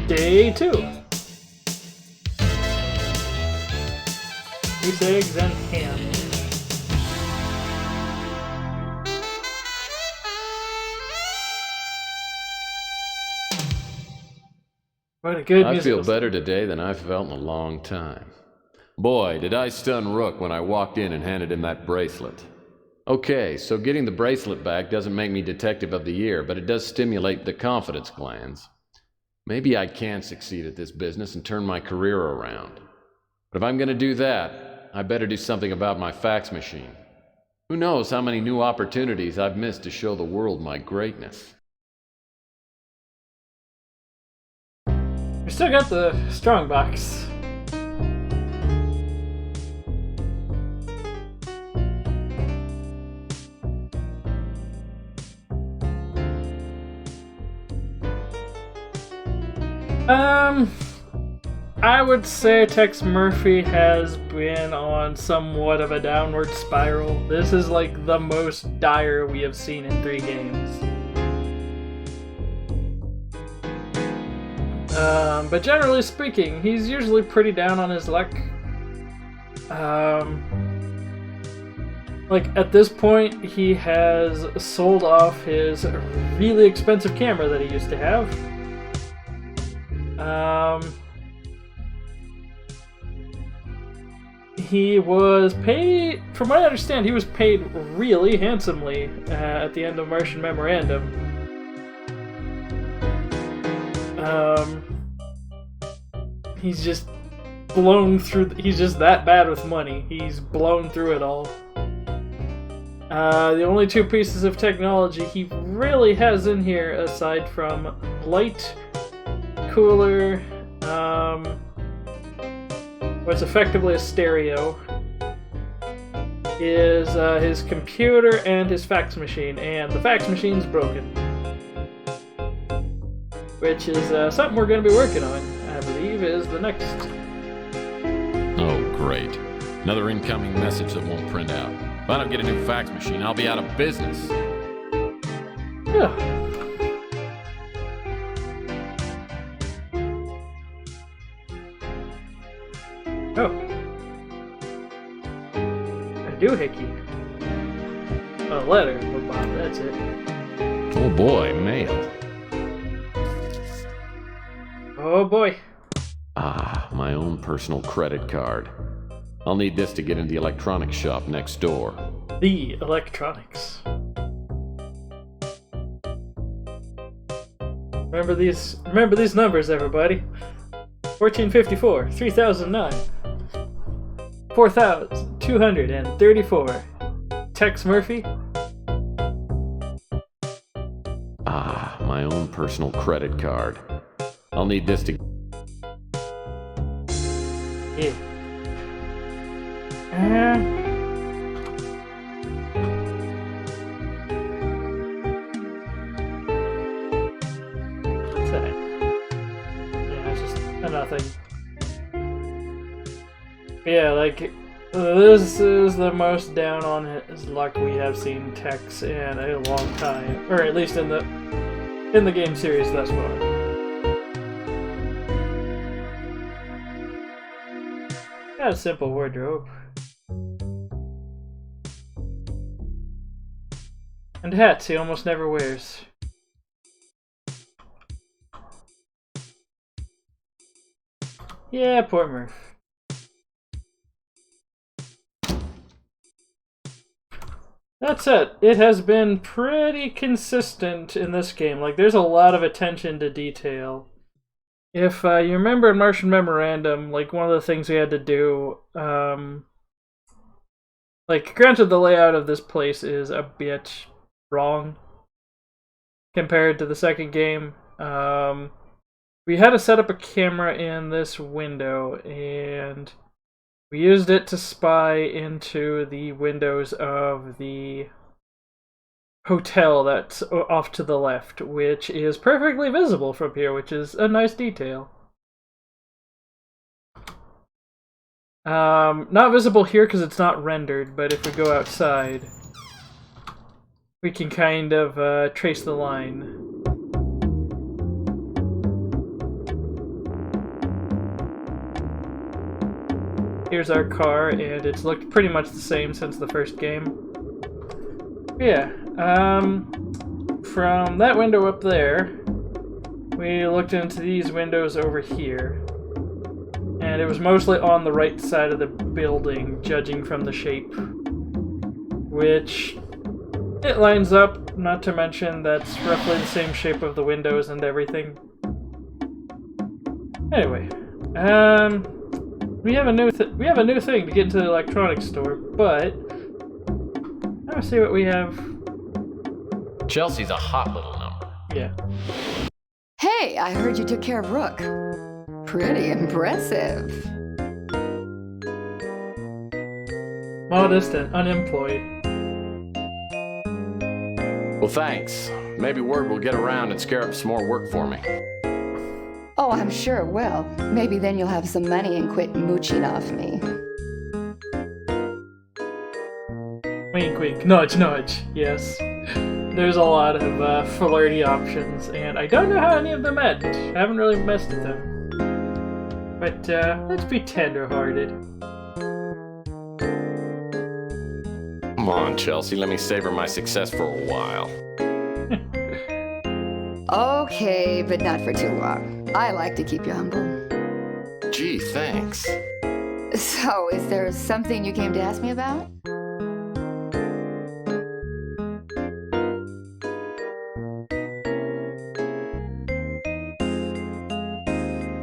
A: Day 2. Goose eggs and ham. What a good
B: I feel
A: musical.
B: better today than I've felt in a long time. Boy, did I stun Rook when I walked in and handed him that bracelet. Okay, so getting the bracelet back doesn't make me Detective of the Year, but it does stimulate the confidence glands. Maybe I can succeed at this business and turn my career around. But if I'm going to do that, I better do something about my fax machine. Who knows how many new opportunities I've missed to show the world my greatness.
A: We still got the strong box. I would say Tex Murphy has been on somewhat of a downward spiral. This is like the most dire we have seen in 3 games. But generally speaking, he's usually pretty down on his luck. Like, at this point, he has sold off his really expensive camera that he used to have. He was paid, from what I understand, he was paid really handsomely at the end of Martian Memorandum. He's just blown through, he's just that bad with money. He's blown through it all. The only 2 pieces of technology he really has in here, aside from light, cooler, what's effectively a stereo, is his computer and his fax machine, and the fax machine's broken. Which is something we're going to be working on, I believe, is the next.
B: Oh, great. Another incoming message that won't print out. If I don't get a new fax machine, I'll be out of business.
A: Yeah. Oh. A doohickey. A letter from Bob, that's it.
B: Oh boy, mail.
A: Oh boy.
B: Ah, my own personal credit card. I'll need this to get into the electronics shop next door.
A: The electronics. Remember these numbers, everybody. 1454, 3009, 4234. Tex Murphy,
B: my own personal credit card. I'll need this to...
A: Yeah. What's that? Yeah, it's just a nothing. Yeah, like, this is the most down on his luck we have seen Tex in a long time. Or at least in the game series thus far. Got a simple wardrobe. And hats he almost never wears. Yeah, poor Murph. That's it. It has been pretty consistent in this game. Like, there's a lot of attention to detail. If you remember in Martian Memorandum, like, one of the things we had to do, like, granted the layout of this place is a bit wrong compared to the second game. We had to set up a camera in this window, and we used it to spy into the windows of the hotel that's off to the left, which is perfectly visible from here, which is a nice detail. Not visible here because it's not rendered, but if we go outside, we can kind of trace the line. Here's our car, and it's looked pretty much the same since the first game. Yeah, from that window up there, we looked into these windows over here. And it was mostly on the right side of the building, judging from the shape. Which, it lines up, not to mention that's roughly the same shape of the windows and everything. Anyway, we have a new thing to get into the electronics store, but let's see what we have.
B: Chelsea's a hot little number.
A: Yeah.
D: Hey, I heard you took care of Rook. Pretty impressive.
A: Modest and unemployed.
B: Well, thanks. Maybe word will get around and scare up some more work for me.
D: Oh, I'm sure it will. Maybe then you'll have some money and quit mooching off me.
A: Wink, wink, nudge, nudge. Yes. There's a lot of flirty options, and I don't know how any of them end. I haven't really messed with them. But let's be tender-hearted.
B: Come on, Chelsea, let me savor my success for a while.
D: Okay, but not for too long. I like to keep you humble.
B: Gee, thanks.
D: So, is there something you came to ask me about?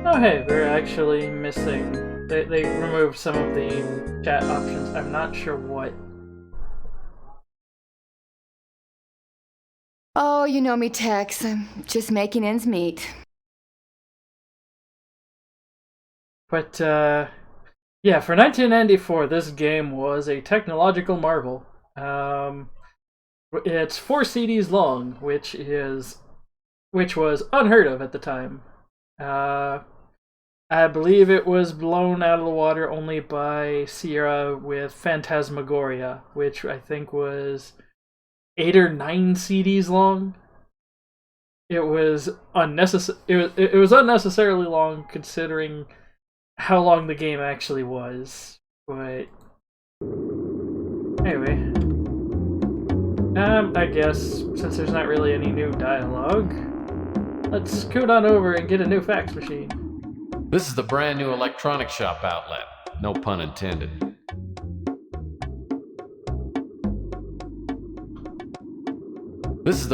A: Oh hey, they're actually missing. They removed some of the chat options. I'm not sure what.
D: Oh, you know me, Tex. I'm just making ends meet.
A: But yeah, for 1994, this game was a technological marvel. It's 4 CDs long, which was unheard of at the time. I believe it was blown out of the water only by Sierra with Phantasmagoria, which I think was 8 or 9 CDs long. It was it was unnecessarily long considering how long the game actually was. But anyway, I guess since there's not really any new dialogue, let's scoot on over and get a new fax machine.
B: This is the brand new electronic shop outlet. No pun intended. This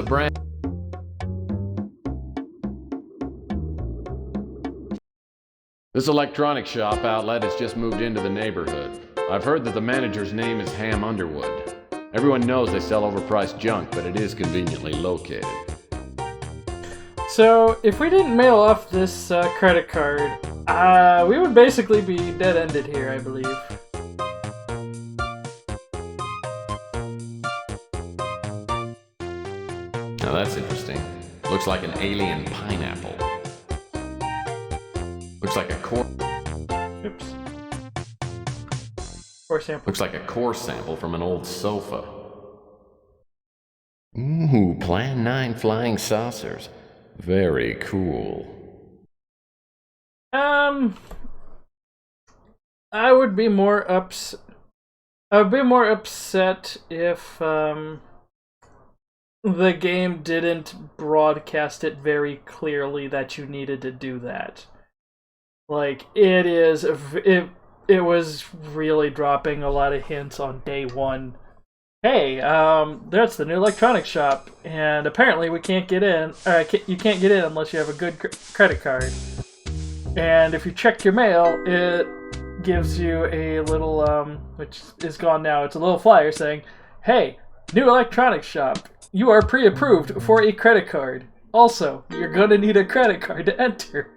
B: electronic shop outlet has just moved into the neighborhood. I've heard that the manager's name is Ham Underwood. Everyone knows they sell overpriced junk, but it is conveniently located.
A: So, if we didn't mail off this credit card, we would basically be dead-ended here, I believe.
B: Now that's interesting. Looks like an alien pineapple. Looks like a core.
A: Oops. Core sample.
B: Looks like a core sample from an old sofa. Ooh, Plan 9 flying saucers. Very cool.
A: I would be more upset if the game didn't broadcast it very clearly that you needed to do that. Like, it was really dropping a lot of hints on day one. Hey, that's the new electronics shop, and apparently we can't get in. You can't get in unless you have a good credit card. And if you check your mail, it gives you a little, which is gone now. It's a little flyer saying, "Hey, new electronics shop. You are pre-approved for a credit card. Also, you're going to need a credit card to enter."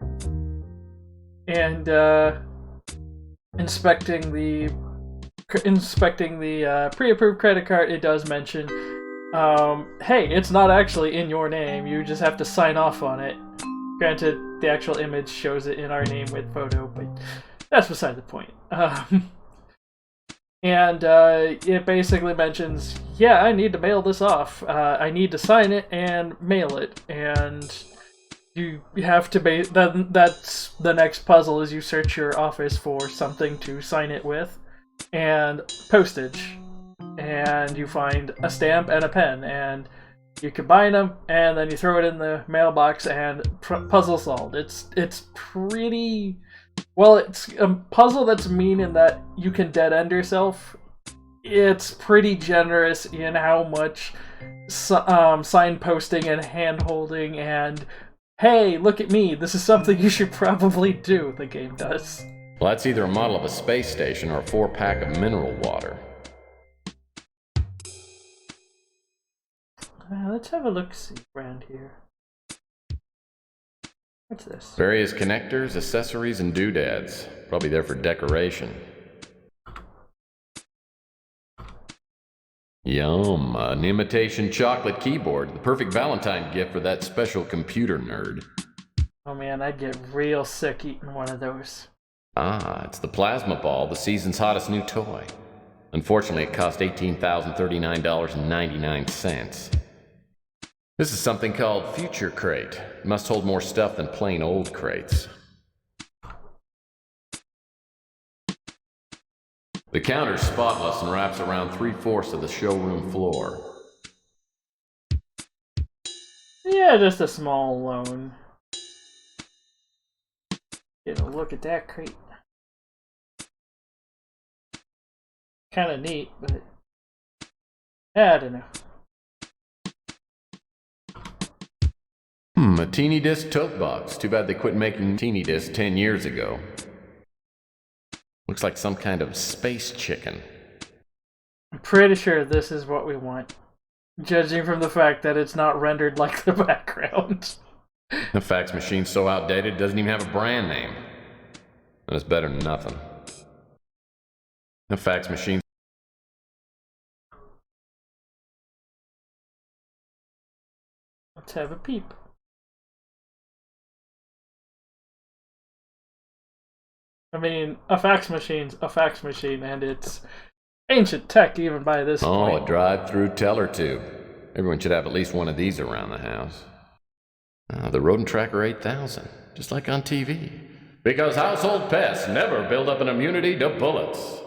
A: And inspecting the pre-approved credit card, it does mention, hey, it's not actually in your name. You just have to sign off on it. Granted, the actual image shows it in our name with photo, but that's beside the point. And it basically mentions, yeah, I need to mail this off. I need to sign it and mail it. And you have to that's the next puzzle, is you search your office for something to sign it with and postage. And you find a stamp and a pen, and you combine them, and then you throw it in the mailbox, and puzzle solved. It's pretty... Well, it's a puzzle that's mean in that you can dead-end yourself. It's pretty generous in how much signposting and hand-holding and, hey, look at me, this is something you should probably do, the game does.
B: Well, that's either a model of a space station or a 4-pack of mineral water.
A: Let's have a look-see around here. What's this?
B: Various connectors, accessories, and doodads. Probably there for decoration. Yum, an imitation chocolate keyboard. The perfect Valentine gift for that special computer nerd.
A: Oh man, I'd get real sick eating one of those.
B: Ah, it's the Plasma Ball, the season's hottest new toy. Unfortunately, it cost $18,039.99. This is something called Future Crate. It must hold more stuff than plain old crates. The counter's spotless and wraps around 3/4 of the showroom floor.
A: Yeah, just a small loan. Get a look at that crate. Kinda neat, but... I don't know.
B: A teeny disc tote box. Too bad they quit making teeny discs 10 years ago. Looks like some kind of space chicken.
A: I'm pretty sure this is what we want, judging from the fact that it's not rendered like the background.
B: The fax machine's so outdated it doesn't even have a brand name. And it's better than nothing. The fax machine.
A: Let's have a peep. I mean, a fax machine's a fax machine, and it's ancient tech even by this point.
B: Oh, a drive-through teller tube. Everyone should have at least one of these around the house. The Rodent Tracker 8000, just like on TV. Because household pests never build up an immunity to bullets.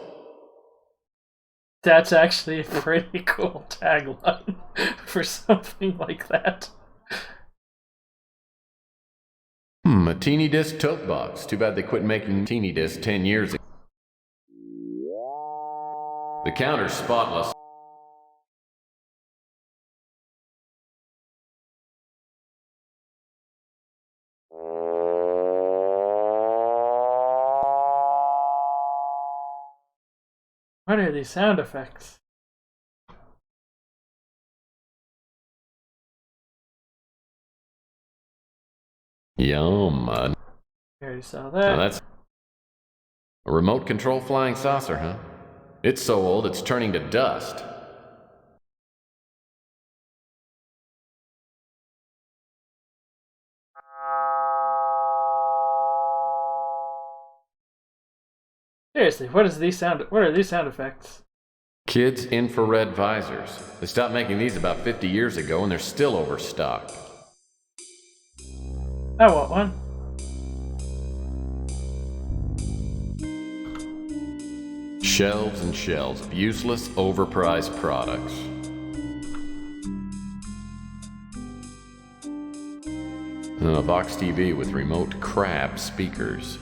A: That's actually a pretty cool tagline for something like that.
B: A teeny disc tote box. Too bad they quit making teeny discs 10 years ago. The counter's spotless.
A: What are these sound effects?
B: Yum.
A: I already saw
B: Now
A: that.
B: that's a remote control flying saucer, huh? It's so old it's turning to dust.
A: Seriously, what are these sound effects?
B: Kids' infrared visors. They stopped making these about 50 years ago and they're still overstocked.
A: I want one.
B: Shelves and shelves of useless, overpriced products. A Vox TV with remote crab speakers.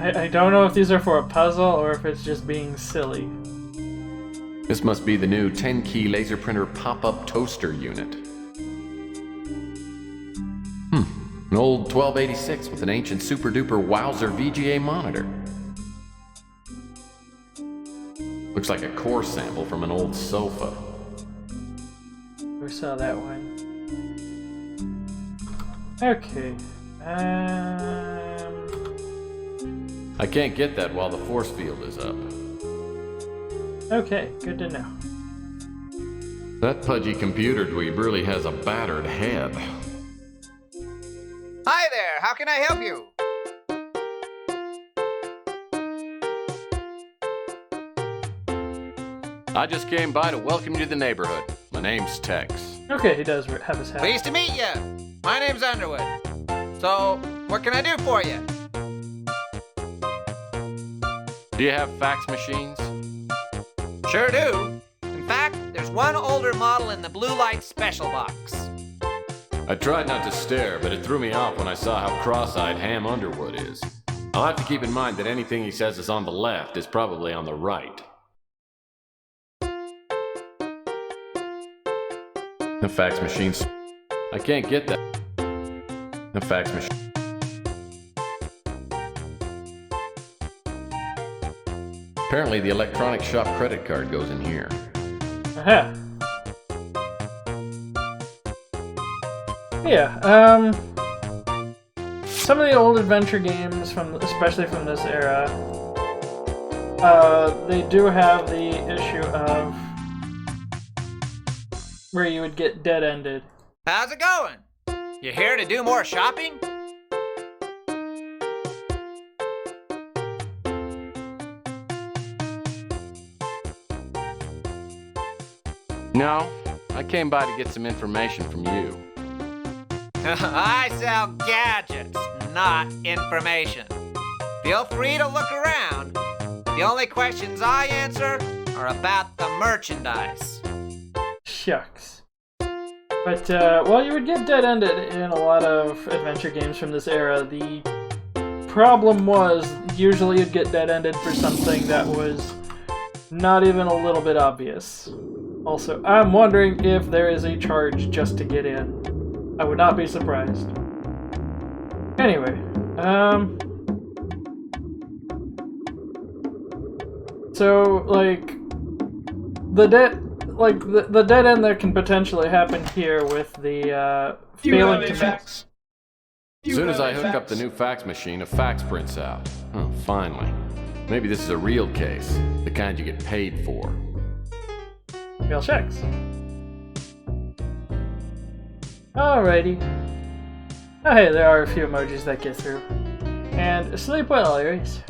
A: I don't know if these are for a puzzle or if it's just being silly.
B: This must be the new 10-key laser printer pop-up toaster unit. An old 1286 with an ancient super-duper Wowzer VGA monitor. Looks like a core sample from an old sofa.
A: We saw that one. Okay.
B: I can't get that while the force field is up.
A: Okay, good to know.
B: That pudgy computer dweeb really has a battered head.
K: Hi there, how can I help you?
B: I just came by to welcome you to the neighborhood. My name's Tex.
A: Okay, he does have his hat.
K: Pleased to meet you. My name's Underwood. So, what can I do for you?
B: Do you have fax machines?
K: Sure do. In fact, there's one older model in the blue light special box.
B: I tried not to stare, but it threw me off when I saw how cross-eyed Ham Underwood is. I'll have to keep in mind that anything he says is on the left is probably on the right. The fax machines. I can't get that. The fax machine. Apparently the electronic shop credit card goes in here.
A: Aha. Yeah, some of the old adventure games, especially from this era, they do have the issue of where you would get dead-ended.
K: How's it going? You here to do more shopping?
B: No, I came by to get some information from you.
K: I sell gadgets, not information. Feel free to look around. The only questions I answer are about the merchandise.
A: Shucks. But, well, you would get dead-ended in a lot of adventure games from this era. The problem was, usually you'd get dead-ended for something that was not even a little bit obvious. Also, I'm wondering if there is a charge just to get in. I would not be surprised. Anyway, so, like, the dead end that can potentially happen here with the, failing to fax.
B: As soon as I hook up the new fax machine, a fax prints out. Oh, finally. Maybe this is a real case, the kind you get paid for.
A: Mail checks. Alrighty. Oh hey, there are a few emojis that get through. And sleep well, Aries.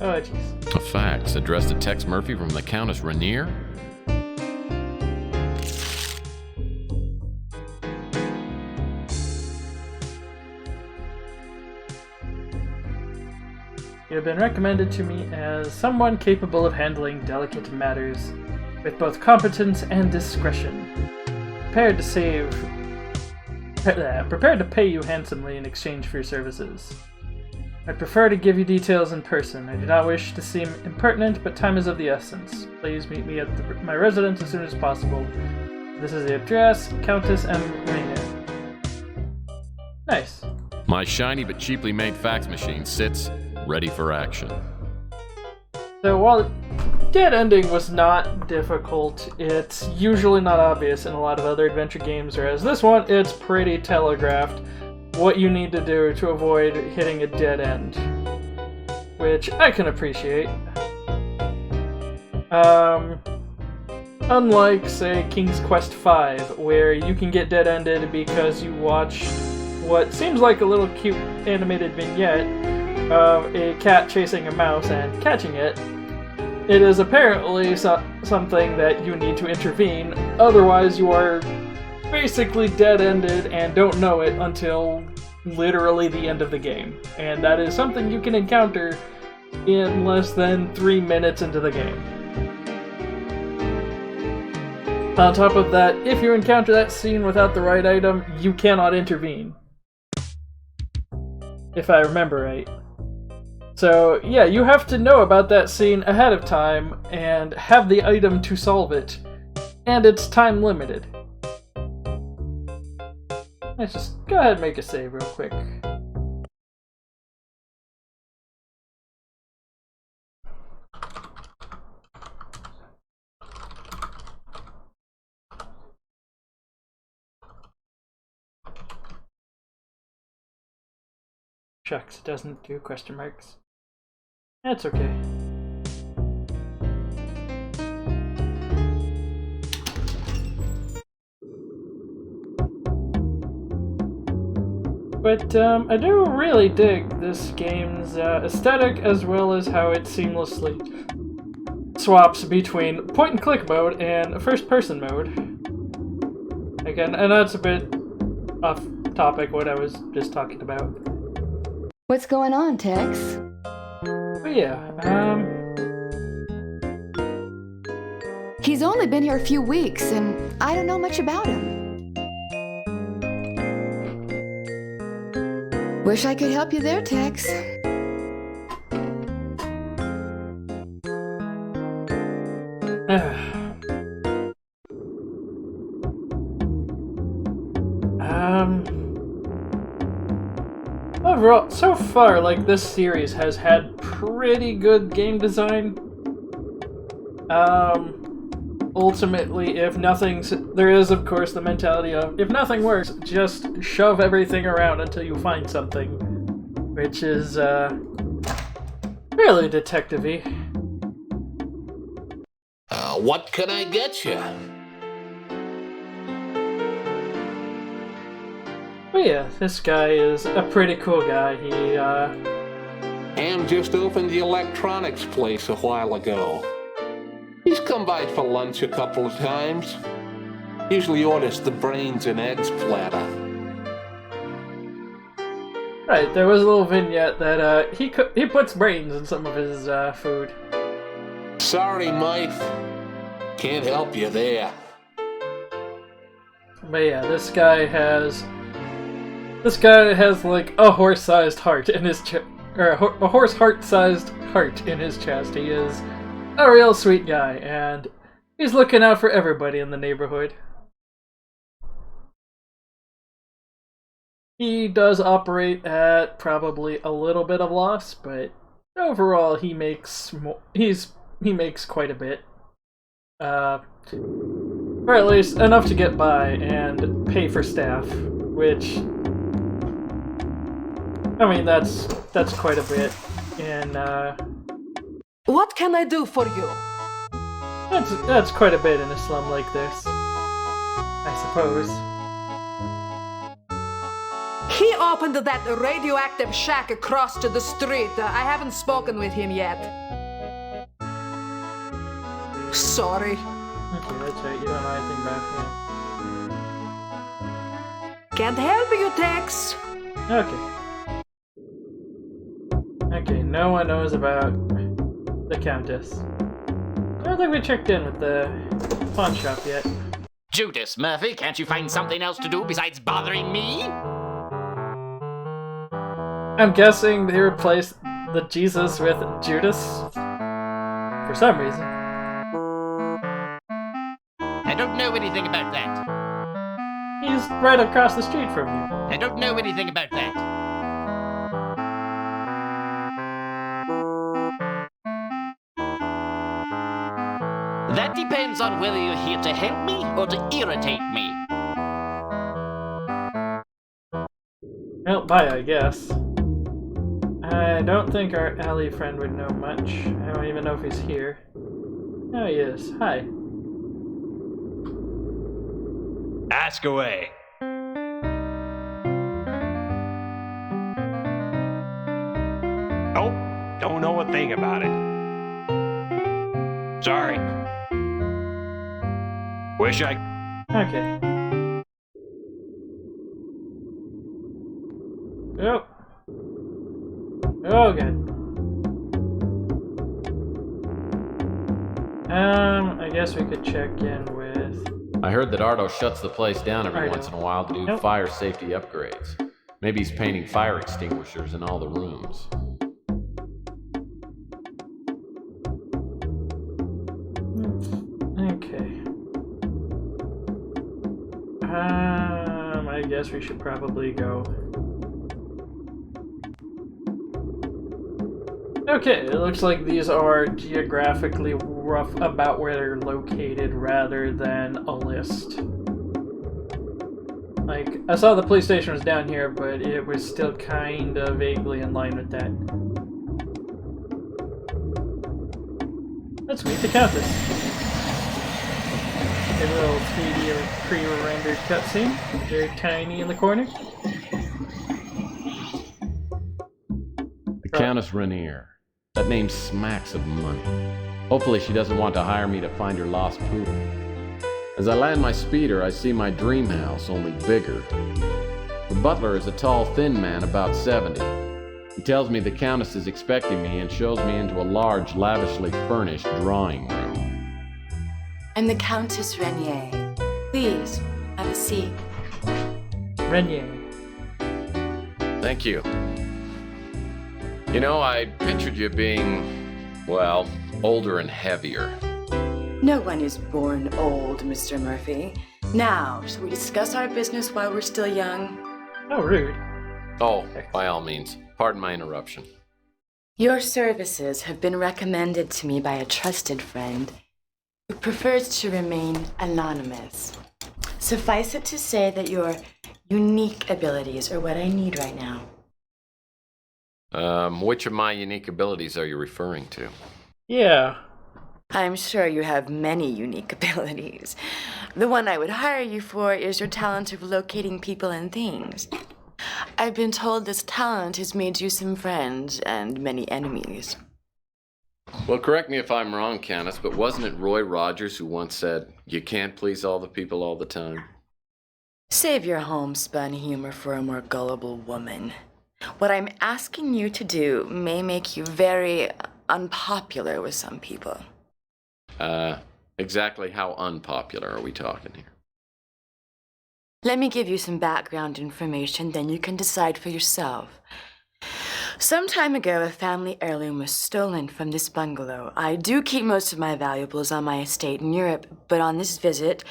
A: Oh jeez.
B: A fax addressed to Tex Murphy from the Countess Rainier?
A: You have been recommended to me as someone capable of handling delicate matters with both competence and discretion. Prepared to pay you handsomely in exchange for your services. I'd prefer to give you details in person. I do not wish to seem impertinent, but time is of the essence. Please meet me at my residence as soon as possible. This is the address, Countess M. Rainier. Nice.
B: My shiny but cheaply made fax machine sits ready for action.
A: So while dead ending was not difficult, it's usually not obvious in a lot of other adventure games, whereas this one, it's pretty telegraphed what you need to do to avoid hitting a dead end, which I can appreciate. Unlike, say, King's Quest V, where you can get dead-ended because you watch what seems like a little cute animated vignette of a cat chasing a mouse and catching it, it is apparently something that you need to intervene, otherwise you are basically dead-ended and don't know it until literally the end of the game. And that is something you can encounter in less than 3 minutes into the game. On top of that, if you encounter that scene without the right item, you cannot intervene. If I remember right. So, yeah, you have to know about that scene ahead of time and have the item to solve it. And it's time limited. Let's just go ahead and make a save real quick. Shucks, it doesn't do question marks. That's okay. But I do really dig this game's aesthetic as well as how it seamlessly swaps between point-and-click mode and first-person mode. Again, and that's a bit off topic what I was just talking about.
D: What's going on, Tex?
A: But yeah,
D: He's only been here a few weeks, and I don't know much about him. Wish I could help you there, Tex.
A: Overall, so far, like, this series has had pretty good game design. Ultimately, if nothing's... There is, of course, the mentality of, if nothing works, just shove everything around until you find something. Which is, really detective-y.
G: What can I get you?
A: But yeah, this guy is a pretty cool guy. He,
G: Ham just opened the electronics place a while ago. He's come by for lunch a couple of times. Usually orders the brains and eggs platter.
A: Right, there was a little vignette that, he puts brains in some of his, food.
G: Sorry, Mike. Can't help you there.
A: But yeah, this guy has like a horse-sized heart in his chest, or a horse heart-sized heart in his chest. He is a real sweet guy, and he's looking out for everybody in the neighborhood. He does operate at probably a little bit of loss, but overall he makes quite a bit. Or at least enough to get by and pay for staff, which, I mean, that's quite a bit. And
F: What can I do for you?
A: that's quite a bit in a slum like this, I suppose.
F: He opened that radioactive shack across to the street. I haven't spoken with him yet. Sorry.
A: Okay, that's right. You don't know anything about him.
F: Can't help you, Tex.
A: Okay. Okay, no one knows about the Countess. I don't think we checked in with the pawn shop yet.
E: Judas Murphy, can't you find something else to do besides bothering me?
A: I'm guessing they replaced the Jesus with Judas for some reason.
E: I don't know anything about that.
A: He's right across the street from you.
E: I don't know anything about that. depends on whether you're here to help me or to irritate me.
A: Well, bye, I guess. I don't think our alley friend would know much. I don't even know if he's here. Oh, he is. Hi.
C: Ask away. Nope, don't know a thing about it. Sorry. Wish I.
A: Okay. Oh. Oh, good. I guess we could check in with...
B: I heard that Ardo shuts the place down every
A: Ardo.
B: once in a while to do
A: Nope.
B: fire safety upgrades. Maybe he's painting fire extinguishers in all the rooms.
A: Okay. I guess we should probably go. Okay, it looks like these are geographically rough about where they're located rather than a list. Like, I saw the police station was down here, but it was still kind of vaguely in line with that. Let's meet the Countess. A little 3D pre-rendered cutscene. Very tiny in the corner.
B: The Countess Rainier. That name smacks of money. Hopefully she doesn't want to hire me to find her lost poodle. As I land my speeder, I see my dream house, only bigger. The butler is a tall, thin man, about 70. He tells me the Countess is expecting me and shows me into a large, lavishly furnished drawing room.
L: I'm the Countess Renier. Please, have a seat.
A: Renier.
B: Thank you. You know, I pictured you being, well, older and heavier.
L: No one is born old, Mr. Murphy. Now, shall we discuss our business while we're still young?
A: Oh, rude.
B: Oh, by all means. Pardon my interruption.
L: Your services have been recommended to me by a trusted friend who prefers to remain anonymous. Suffice it to say that your unique abilities are what I need right now.
B: Which of my unique abilities are you referring to?
A: Yeah.
L: I'm sure you have many unique abilities. The one I would hire you for is your talent of locating people and things. I've been told this talent has made you some friends and many enemies.
B: Well, correct me if I'm wrong, Countess, but wasn't it Roy Rogers who once said, "You can't please all the people all the time"?
L: Save your homespun humor for a more gullible woman. What I'm asking you to do may make you very unpopular with some people.
B: Exactly how unpopular are we talking here?
L: Let me give you some background information, then you can decide for yourself. Some time ago, a family heirloom was stolen from this bungalow. I do keep most of my valuables on my estate in Europe, but on this visit,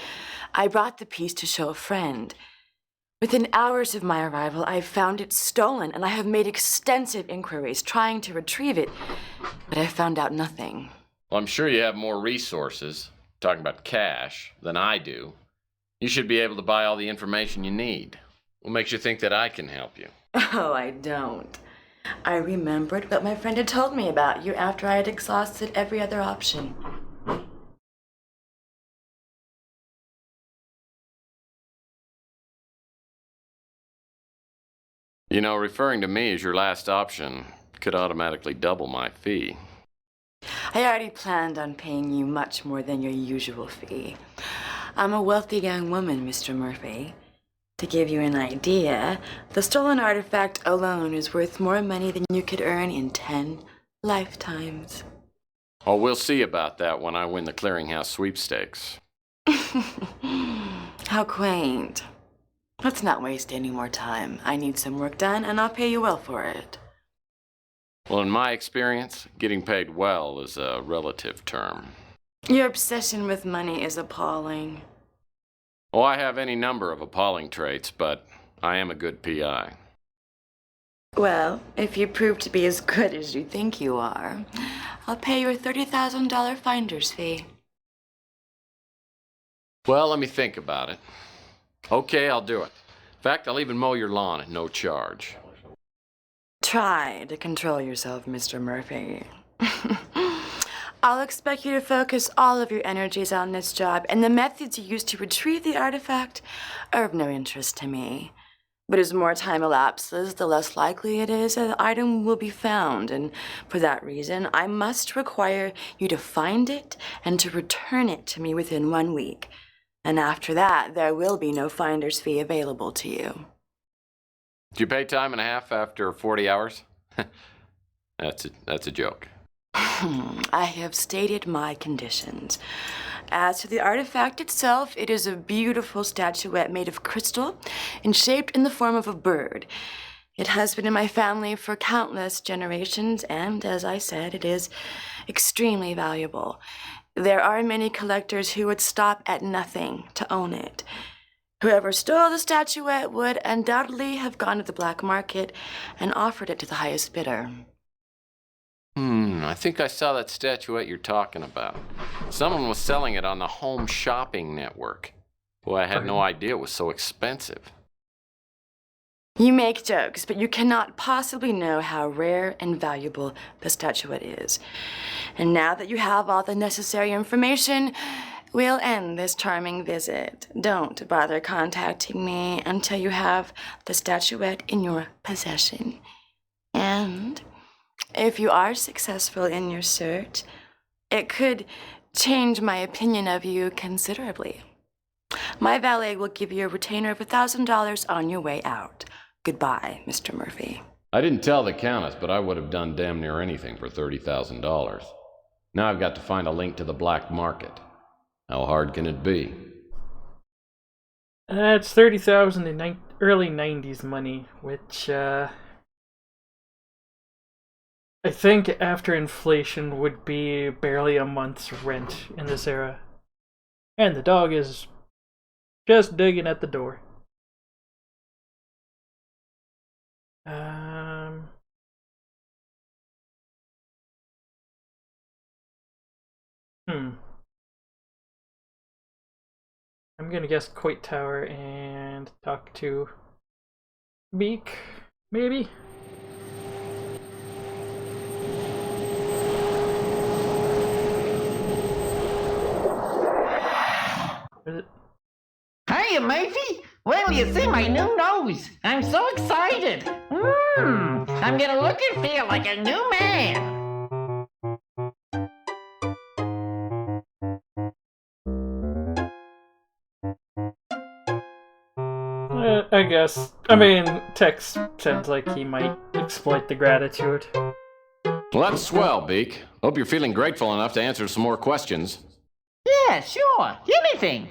L: I brought the piece to show a friend. Within hours of my arrival, I found it stolen, and I have made extensive inquiries trying to retrieve it, but I found out nothing.
B: Well, I'm sure you have more resources, talking about cash, than I do. You should be able to buy all the information you need. What makes you think that I can help you?
L: Oh, I don't. I remembered what my friend had told me about you after I had exhausted every other option.
B: You know, referring to me as your last option could automatically double my fee.
L: I already planned on paying you much more than your usual fee. I'm a wealthy young woman, Mr. Murphy. To give you an idea, the stolen artifact alone is worth more money than you could earn in 10 lifetimes.
B: Oh, we'll see about that when I win the clearinghouse sweepstakes.
L: How quaint. Let's not waste any more time. I need some work done, and I'll pay you well for it.
B: Well, in my experience, getting paid well is a relative term.
L: Your obsession with money is appalling.
B: Oh, I have any number of appalling traits, but I am a good PI.
L: Well, if you prove to be as good as you think you are, I'll pay your $30,000 finder's fee.
B: Well, let me think about it. Okay, I'll do it. In fact, I'll even mow your lawn at no charge.
L: Try to control yourself, Mr. Murphy. I'll expect you to focus all of your energies on this job, and the methods you use to retrieve the artifact are of no interest to me. But as more time elapses, the less likely it is that the item will be found, and for that reason, I must require you to find it and to return it to me within 1 week. And after that, there will be no finder's fee available to you.
B: Do you pay time and a half after 40 hours? That's a joke.
L: I have stated my conditions. As to the artifact itself, it is a beautiful statuette made of crystal and shaped in the form of a bird. It has been in my family for countless generations, and as I said, it is extremely valuable. There are many collectors who would stop at nothing to own it. Whoever stole the statuette would undoubtedly have gone to the black market and offered it to the highest bidder.
B: I think I saw that statuette you're talking about. Someone was selling it on the Home Shopping Network. Boy, I had no idea it was so expensive.
L: You make jokes, but you cannot possibly know how rare and valuable the statuette is. And now that you have all the necessary information, we'll end this charming visit. Don't bother contacting me until you have the statuette in your possession. And if you are successful in your search, it could change my opinion of you considerably. My valet will give you a retainer of $1,000 on your way out. Goodbye, Mr. Murphy.
B: I didn't tell the Countess, but I would have done damn near anything for $30,000. Now I've got to find a link to the black market. How hard can it be?
A: It's $30,000 in early 90s money, which, I think after inflation would be barely a month's rent in this era. And the dog is just digging at the door. I'm gonna guess Coit Tower and talk to Beak, maybe?
E: Hiya, Murphy! Well, you see my new nose. I'm so excited. I'm gonna look and feel like a new man.
A: I guess. I mean, Tex sounds like he might exploit the gratitude.
B: Well, that's swell, Beak. Hope you're feeling grateful enough to answer some more questions.
E: Yeah, sure. Anything.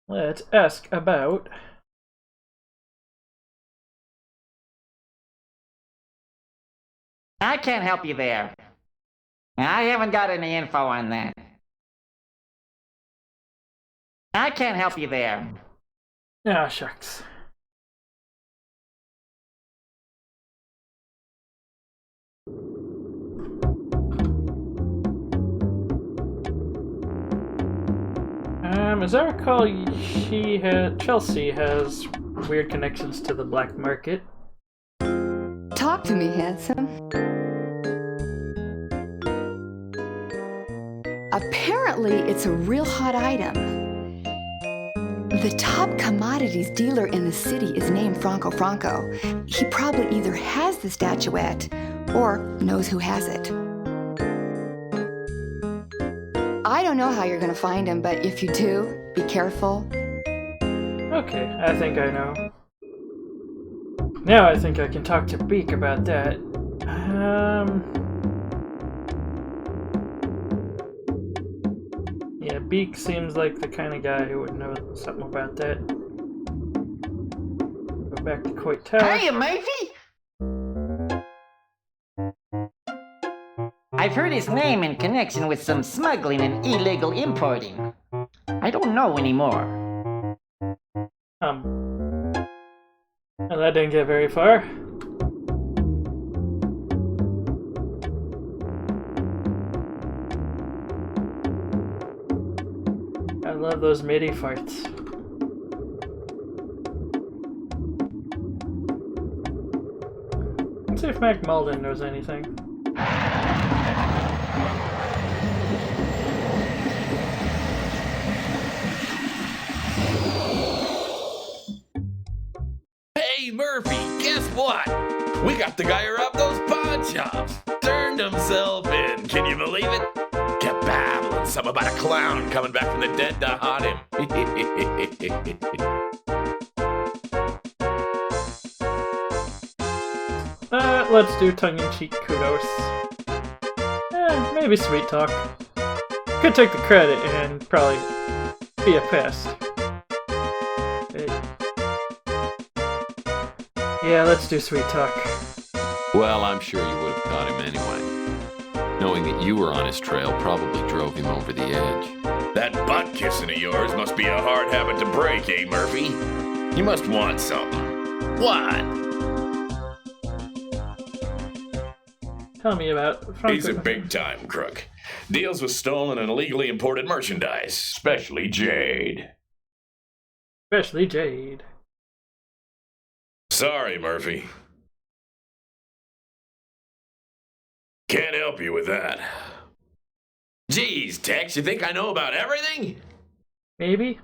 A: Let's ask about...
E: I can't help you there. I haven't got any info on that. I can't help you there.
A: Ah, shucks. As I recall, Chelsea has weird connections to the black market.
D: Talk to me, handsome. Apparently, it's a real hot item. The top commodities dealer in the city is named Franco Franco. He probably either has the statuette or knows who has it. I don't know how you're gonna find him, but if you do, be careful.
A: Okay, I think I know. Now I think I can talk to Beak about that. Yeah, Beak seems like the kind of guy who would know something about that. Go back to Coit Tower.
E: Hiya, Murphy! I've heard his name in connection with some smuggling and illegal importing. I don't know anymore.
A: Well, that didn't get very far. I love those MIDI farts. Let's see if Mac Malden knows anything.
M: Hey Murphy, guess what? We got the guy who robbed those pawn shops. Turned himself in. Can you believe it? Kept babbling something about a clown coming back from the dead to haunt him.
A: Let's do tongue-in-cheek kudos. Maybe sweet talk. Could take the credit and probably be a pest. Yeah, let's do sweet talk.
B: Well, I'm sure you would have caught him anyway. Knowing that you were on his trail probably drove him over the edge.
M: That butt kissing of yours must be a hard habit to break, eh, Murphy? You must want something. What?
A: Tell me about Franco.
M: He's a big-time crook. Deals with stolen and illegally imported merchandise, especially jade.
A: Especially jade.
M: Sorry, Murphy. Can't help you with that. Geez, Tex, you think I know about everything?
A: Maybe.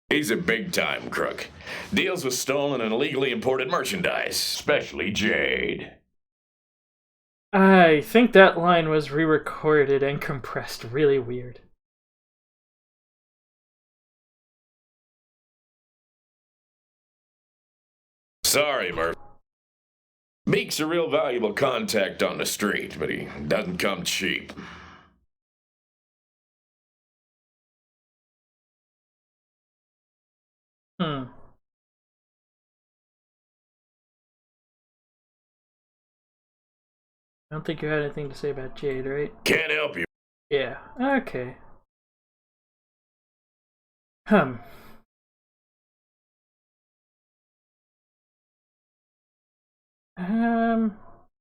M: He's a big-time crook. Deals with stolen and illegally imported merchandise, especially jade.
A: I think that line was re-recorded and compressed really weird.
M: Sorry, Murphy. Meek's a real valuable contact on the street, but he doesn't come cheap.
A: I don't think you had anything to say about Jade, right?
M: Can't help you.
A: Yeah, okay.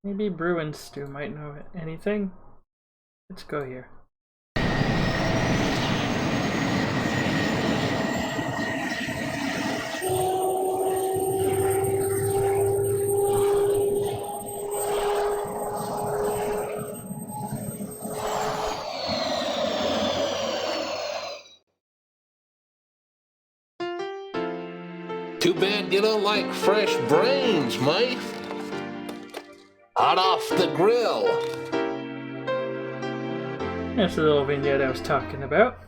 A: Maybe Bruin Stew might know anything. Let's go here.
G: Too bad you don't like fresh brains, mate. Hot off the grill.
A: That's the little vignette I was talking about.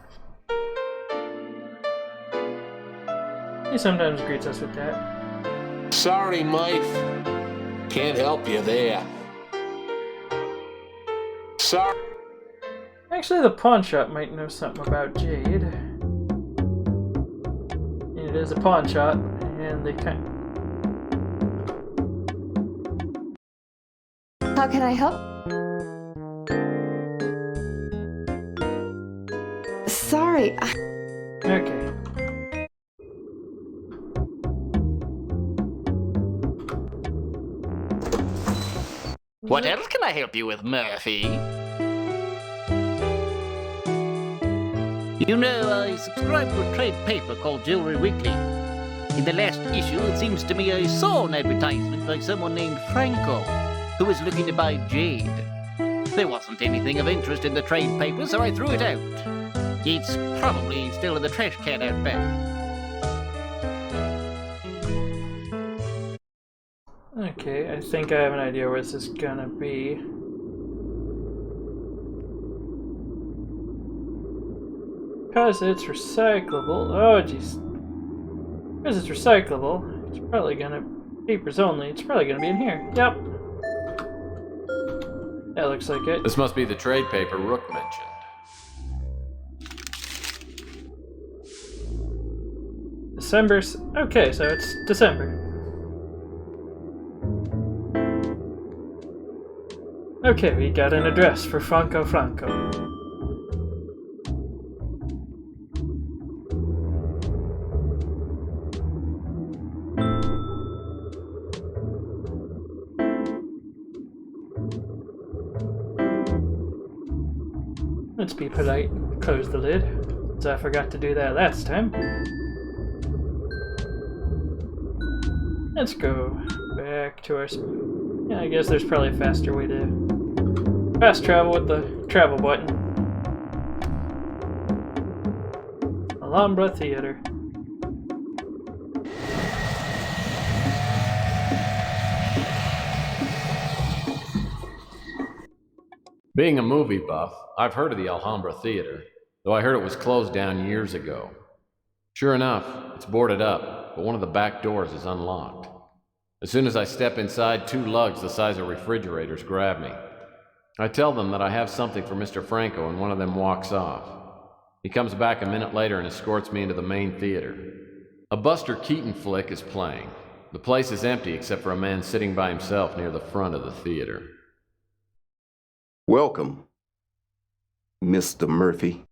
A: He sometimes greets us with that.
G: Sorry, mate. Can't help you there. Sorry.
A: Actually, the pawn shop might know something about Jade. It is a pawn shop, and they kind.
D: How can I help? Sorry.
A: Okay.
E: What else can I help you with, Murphy? You know, I subscribe to a trade paper called Jewelry Weekly. In the last issue, it seems to me I saw an advertisement by someone named Franco, who was looking to buy jade. There wasn't anything of interest in the trade paper, so I threw it out. It's probably still in the trash can out back.
A: Okay, I think I have an idea where this is gonna be. Because it's recyclable. Oh, jeez. Because it's recyclable, it's probably gonna. Papers only, it's probably gonna be in here. Yep. That looks like it.
B: This must be the trade paper Rook mentioned.
A: December. Okay, so it's December. Okay, we got an address for Franco. Let's be polite and close the lid, since I forgot to do that last time. Let's go back to our... Yeah, I guess there's probably a faster way to fast travel with the travel button. Alhambra Theater.
B: Being a movie buff, I've heard of the Alhambra Theater, though I heard it was closed down years ago. Sure enough, it's boarded up, but one of the back doors is unlocked. As soon as I step inside, 2 lugs the size of refrigerators grab me. I tell them that I have something for Mr. Franco, and one of them walks off. He comes back a minute later and escorts me into the main theater. A Buster Keaton flick is playing. The place is empty except for a man sitting by himself near the front of the theater.
N: Welcome, Mr. Murphy.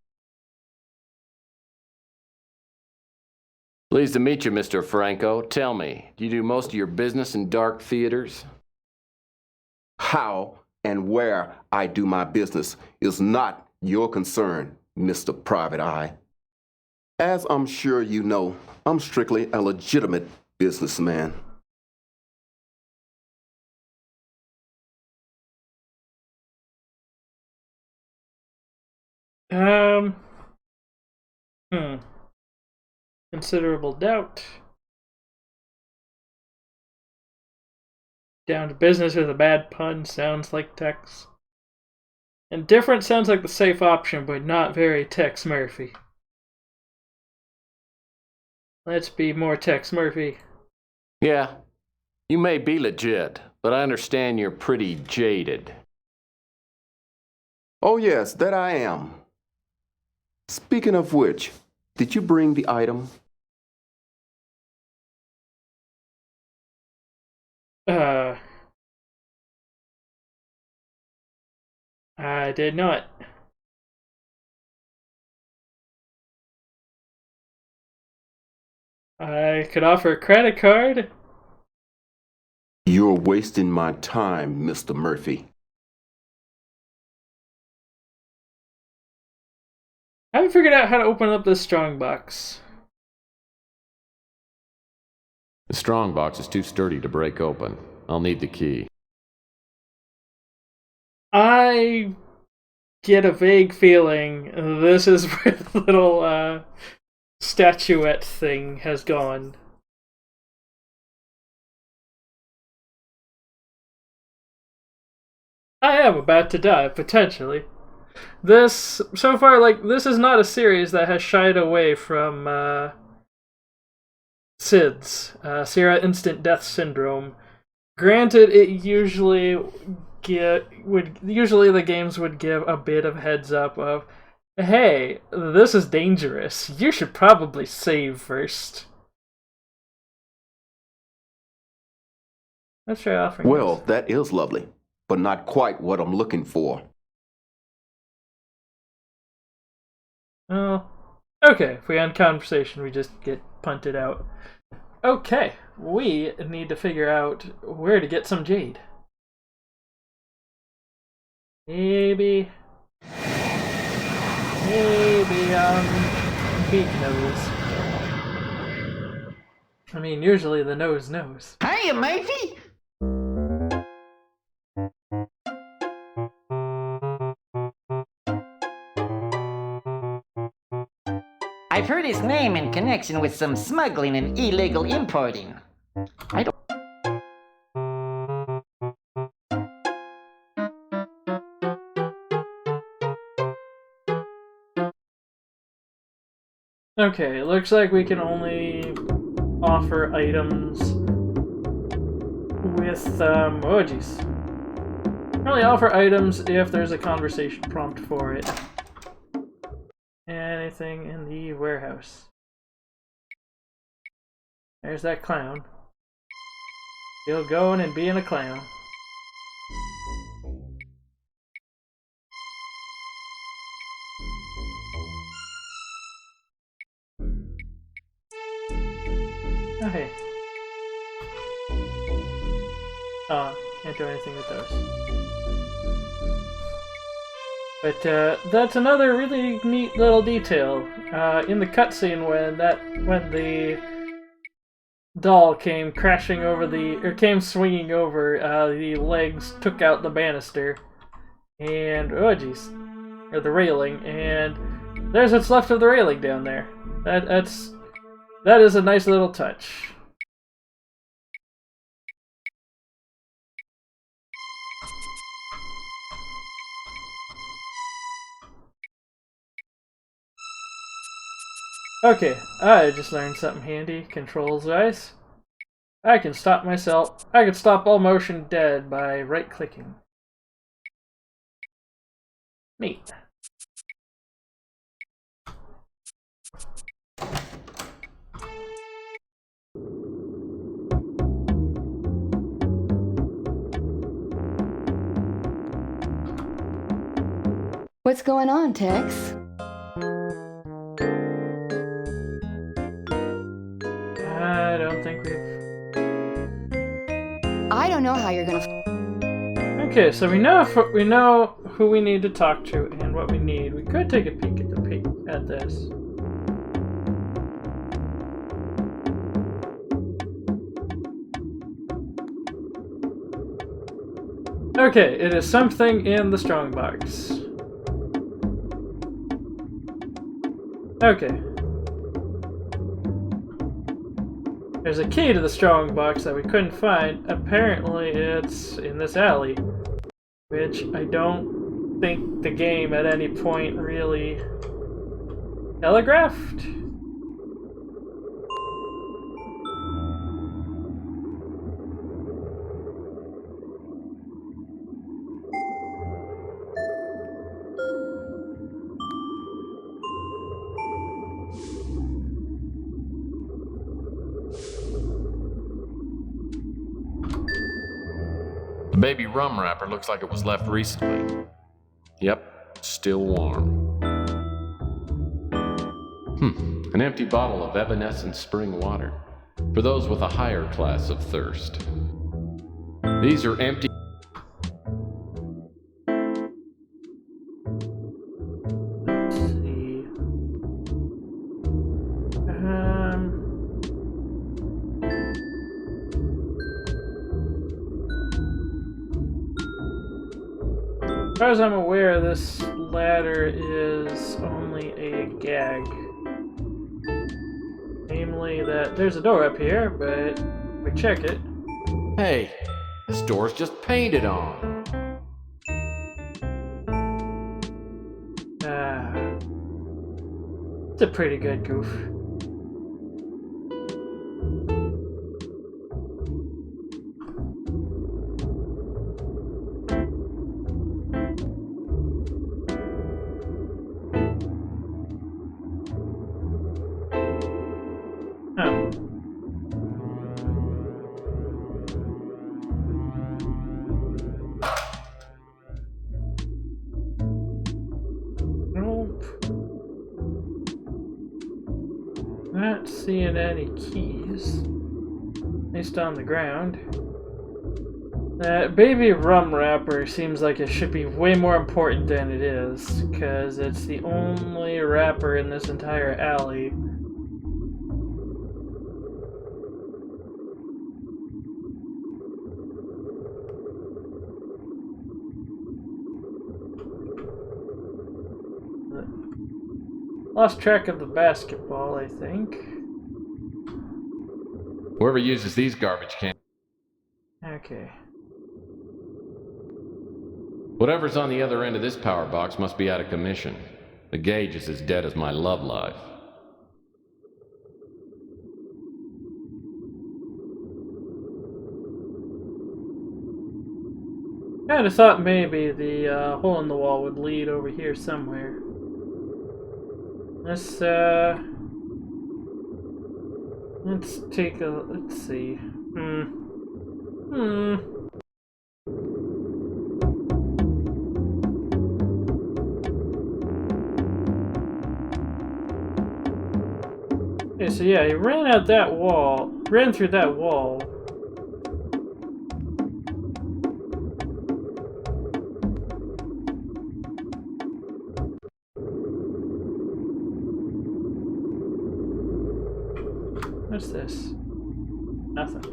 B: Pleased to meet you, Mr. Franco. Tell me, do you do most of your business in dark theaters?
N: How and where I do my business is not your concern, Mr. Private Eye. As I'm sure you know, I'm strictly a legitimate businessman.
A: Considerable doubt. Down to business with a bad pun sounds like Tex. Indifferent sounds like the safe option, but not very Tex Murphy. Let's be more Tex Murphy.
B: Yeah, you may be legit, but I understand you're pretty jaded.
N: Oh yes, that I am. Speaking of which, did you bring the item?
A: I did not. I could offer a credit card.
N: You're wasting my time, Mr. Murphy.
A: I haven't figured out how to open up this strongbox.
B: The strongbox is too sturdy to break open. I'll need the key.
A: I get a vague feeling this is where the little statuette thing has gone. I am about to die, potentially. This, so far, like, this is not a series that has shied away from SIDS, Sierra Instant Death Syndrome. Granted, it usually the games would give a bit of heads up of, hey, this is dangerous. You should probably save first. Let's try offering.
N: Well, that is lovely, but not quite what I'm looking for.
A: Oh, okay. If we end conversation, we just get punted out. Okay, we need to figure out where to get some jade. Maybe Beak knows. I mean, usually the nose knows.
E: Hey, Murphy! I've heard his name in connection with some smuggling and illegal importing. I don't...
A: Okay, it looks like we can only offer items with, oh jeez. Only offer items if there's a conversation prompt for it. Anything in the warehouse. There's that clown. Still going and being a clown. Oh, hey. Oh, can't do anything with those. But that's another really neat little detail. In the cutscene when the doll came crashing over came swinging over, the legs took out the banister, and oh geez, or the railing, and there's what's left of the railing down there. That is a nice little touch. Okay, I just learned something handy, controls-wise. I can stop all motion dead by right-clicking. Neat.
D: What's going on, Tex?
A: I don't think we've...
D: I don't know how you're gonna...
A: Okay, so we know who we need to talk to and what we need. We could take a peek at this. Okay, it is something in the strongbox. Okay. There's a key to the strongbox that we couldn't find. Apparently it's in this alley, which I don't think the game at any point really telegraphed.
B: The baby rum wrapper looks like it was left recently. Yep, still warm. An empty bottle of evanescent spring water. For those with a higher class of thirst. These are empty.
A: Let's see. As far as I'm aware, this ladder is only a gag. Namely that there's a door up here, but we check it.
B: Hey, this door's just painted on.
A: It's a pretty good goof. Not seeing any keys, at least on the ground. That baby rum wrapper seems like it should be way more important than it is, because it's the only wrapper in this entire alley. Lost track of the basketball, I think.
B: Whoever uses these garbage cans.
A: Okay.
B: Whatever's on the other end of this power box must be out of commission. The gauge is as dead as my love life.
A: I'd have thought maybe the hole in the wall would lead over here somewhere. Let's take a, let's see. Okay, so yeah, he ran through that wall. What's this? Nothing.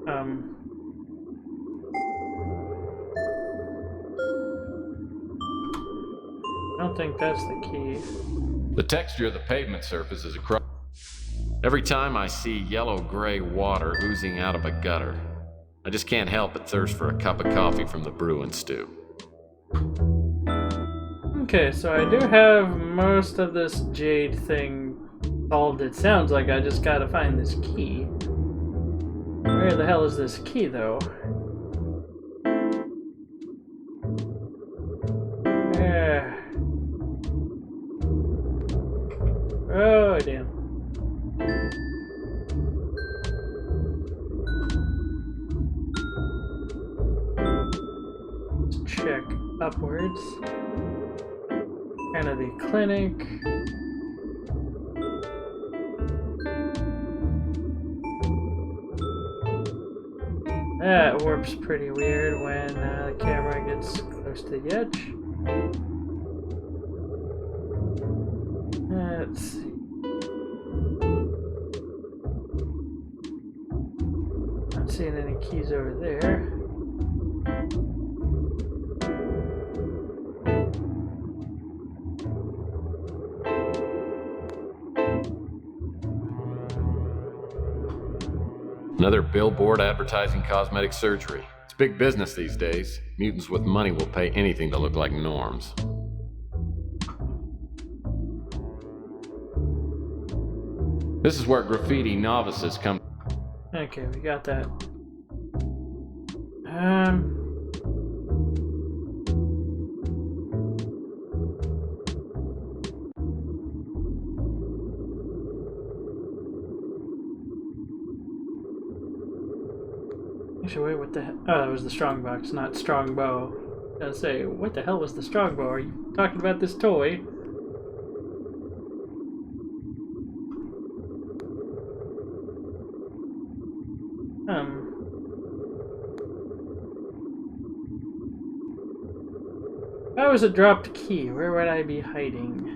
A: I don't think that's the key.
B: The texture of the pavement surface is across. Every time I see yellow-gray water oozing out of a gutter, I just can't help but thirst for a cup of coffee from the brew and stew.
A: Okay, so I do have most of this jade thing solved. It sounds like I just gotta find this key. Where the hell is this key, though? Yeah. Oh, damn. Let's check upwards. Kind of the clinic. That warps pretty weird when the camera gets close to the edge. Let's see. Not seeing any keys over there.
B: Another billboard advertising cosmetic surgery. It's big business these days. Mutants with money will pay anything to look like norms. This is where graffiti novices come.
A: Okay, we got that. Actually, wait, what the hell? Oh, that was the strongbox, not strongbow. I was gonna say, what the hell was the strongbow? Are you talking about this toy? If I was a dropped key, where would I be hiding?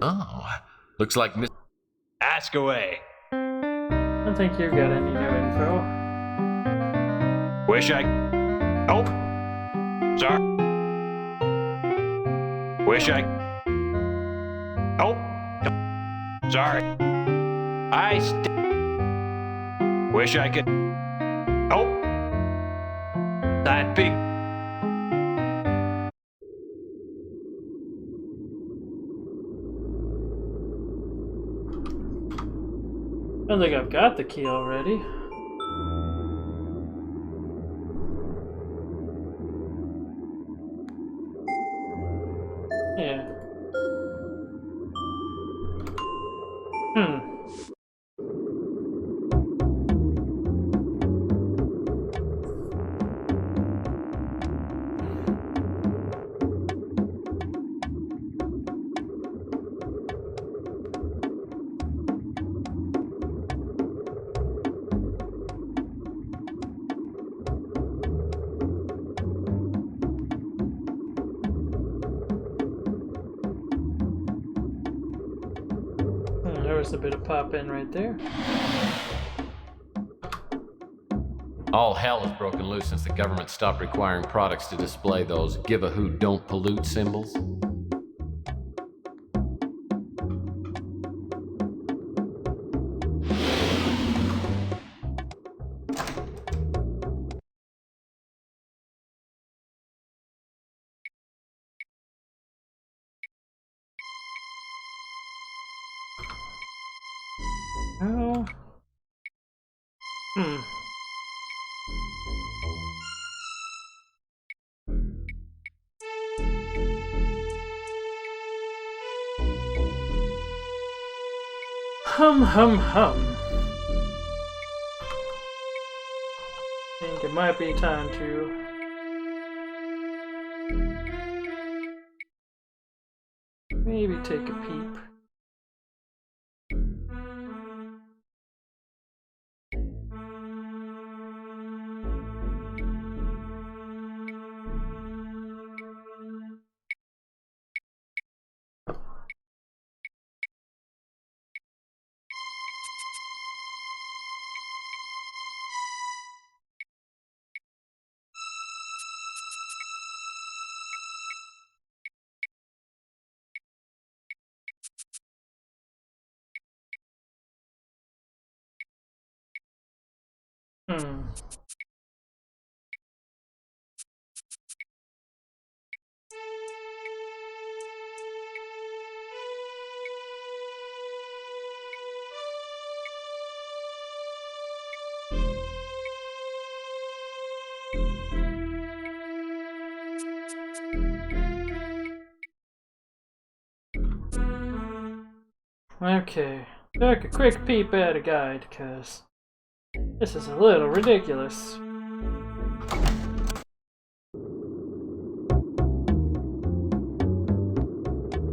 B: Oh, looks like Miss.
C: Ask away.
A: I don't think you've got any new info.
C: Wish I. Oh. Sorry. Wish I. Oh. Sorry. Wish I could. Oh. That big.
A: I think I've got the key already. Yeah. There was a bit of pop in right there.
B: All hell has broken loose since the government stopped requiring products to display those give a who don't pollute symbols.
A: Oh. Hum. I think it might be time to maybe take a peep. Okay, take a quick peep at a guide, cause this is a little ridiculous.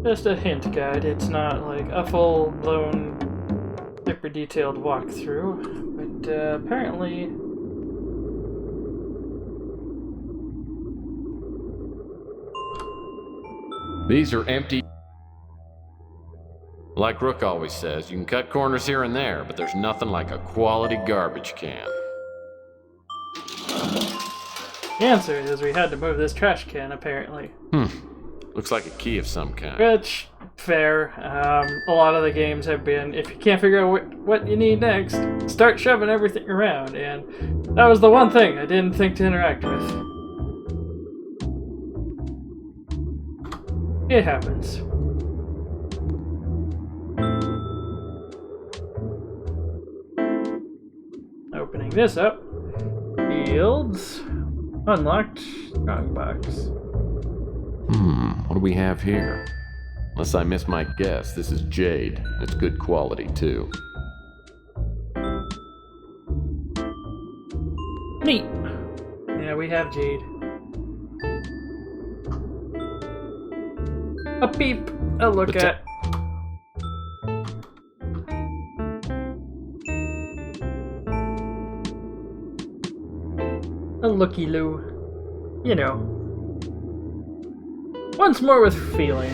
A: Just a hint guide, it's not like a full-blown, super detailed walkthrough, but apparently...
B: These are empty. Like Rook always says, you can cut corners here and there, but there's nothing like a quality garbage can.
A: The answer is we had to move this trash can, apparently.
B: Looks like a key of some kind.
A: Which, fair. A lot of the games have been, if you can't figure out what you need next, start shoving everything around, and that was the one thing I didn't think to interact with. It happens. Opening this up. Fields. Unlocked. Strong box.
B: What do we have here? Unless I miss my guess, this is jade. It's good quality, too.
A: Neat. Yeah, we have jade. A peep. A look at. A looky-loo. You know. Once more with feeling.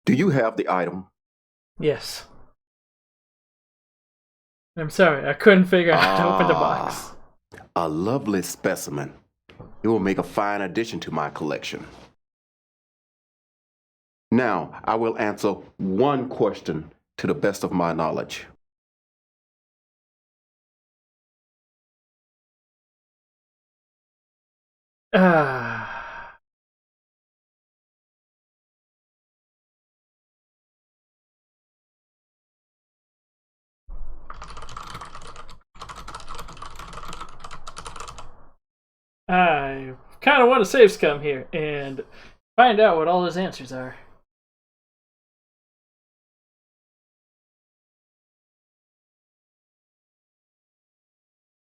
N: Do you have the item?
A: Yes. I'm sorry, I couldn't figure out how to open the box.
N: A lovely specimen. It will make a fine addition to my collection. Now, I will answer one question to the best of my knowledge.
A: I kind of want to save scum here and find out what all his answers are.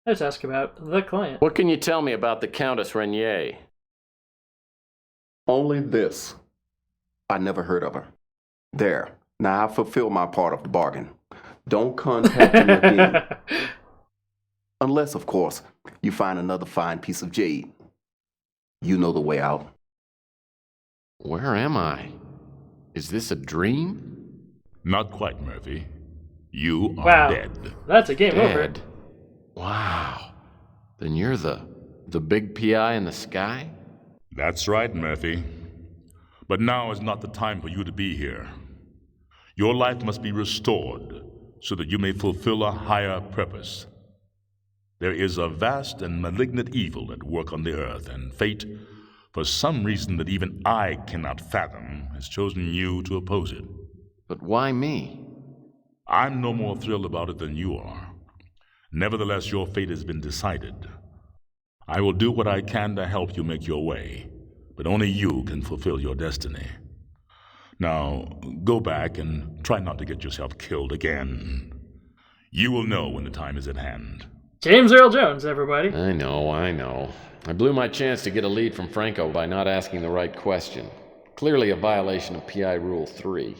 A: Let's ask about the client.
B: What can you tell me about the Countess Renier?
N: Only this. I never heard of her. There. Now I fulfill my part of the bargain. Don't contact me again. Unless, of course, you find another fine piece of jade. You know the way out.
B: Where am I? Is this a dream?
O: Not quite, Murphy. You are dead.
A: That's a game over.
B: Wow. Then you're the big PI in the sky?
O: That's right, Murphy. But now is not the time for you to be here. Your life must be restored so that you may fulfill a higher purpose. There is a vast and malignant evil at work on the earth, and fate, for some reason that even I cannot fathom, has chosen you to oppose it.
B: But why me?
O: I'm no more thrilled about it than you are. Nevertheless, your fate has been decided. I will do what I can to help you make your way, but only you can fulfill your destiny. Now, go back and try not to get yourself killed again. You will know when the time is at hand.
A: James Earl Jones, everybody.
B: I know. I blew my chance to get a lead from Franco by not asking the right question. Clearly a violation of PI Rule 3.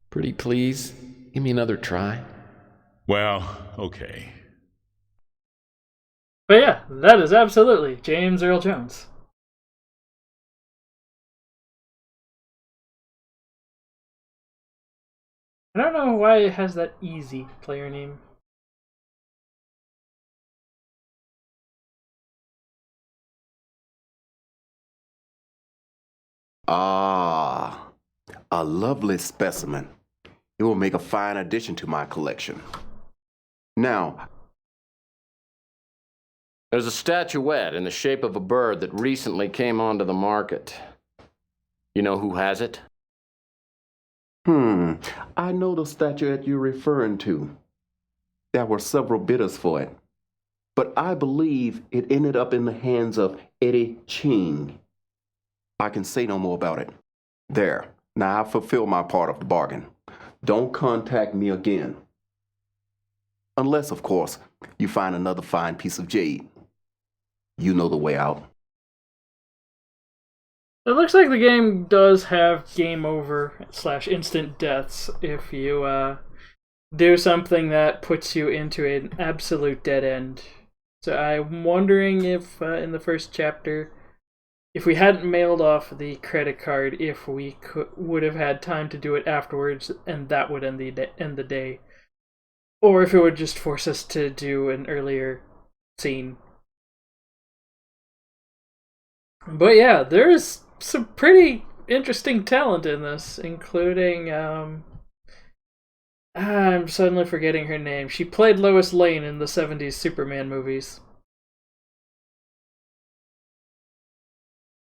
B: Pretty please, give me another try.
O: Well, okay.
A: But yeah, that is absolutely James Earl Jones. I don't know why it has that easy player name.
N: Ah, a lovely specimen. It will make a fine addition to my collection. Now,
B: There's a statuette in the shape of a bird that recently came onto the market. You know who has it?
N: I know the statuette you're referring to. There were several bidders for it, but I believe it ended up in the hands of Eddie Ching. I can say no more about it. There. Now I've fulfilled my part of the bargain. Don't contact me again. Unless, of course, you find another fine piece of jade. You know the way out.
A: It looks like the game does have game over / instant deaths if you do something that puts you into an absolute dead end. So I'm wondering if in the first chapter, if we hadn't mailed off the credit card, if we would have had time to do it afterwards, and that would end the day. Or if it would just force us to do an earlier scene. But yeah, there's some pretty interesting talent in this, including, I'm suddenly forgetting her name. She played Lois Lane in the 70s Superman movies.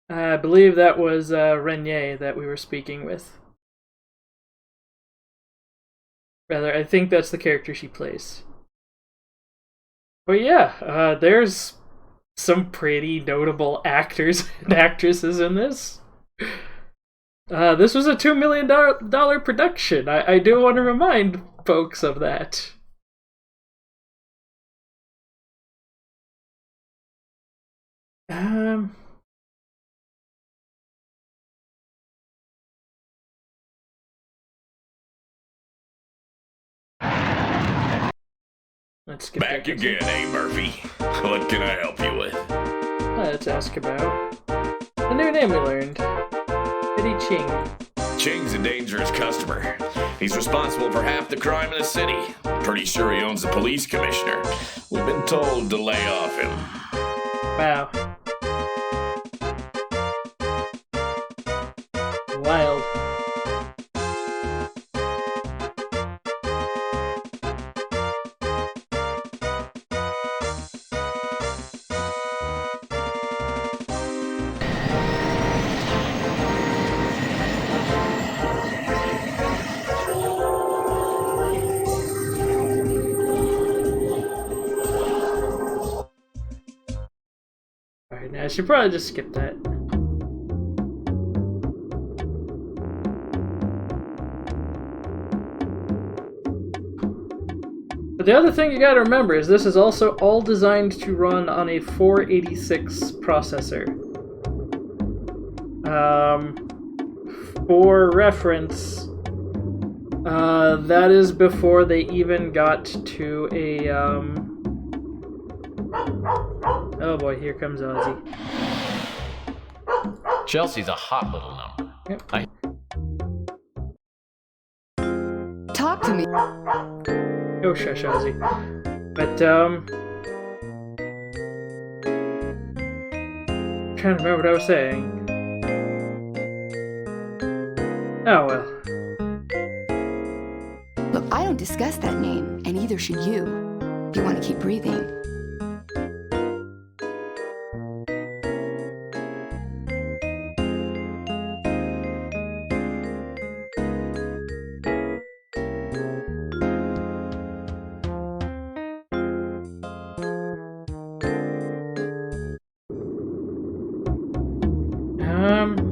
A: I believe that was Renier that we were speaking with. Rather, I think that's the character she plays. But yeah, there's some pretty notable actors and actresses in this. This was a $2 million production. I do want to remind folks of that. Let's get
M: back again, eh, Murphy? What can I help you with?
A: Let's ask about the new name we learned. Eddie Ching.
M: Ching's a dangerous customer. He's responsible for half the crime in the city. Pretty sure he owns the police commissioner. We've been told to lay off him.
A: Wow. Wild. I should probably just skip that. But the other thing you gotta remember is this is also all designed to run on a 486 processor. For reference, that is before they even got to a, oh boy, here comes Ozzy.
B: Chelsea's a hot little number.
A: Yep.
D: Talk to me.
A: Oh, shush, Ozzy. But, trying to remember what I was saying. Oh, well.
D: Look, I don't discuss that name, and neither should you, if you want to keep breathing.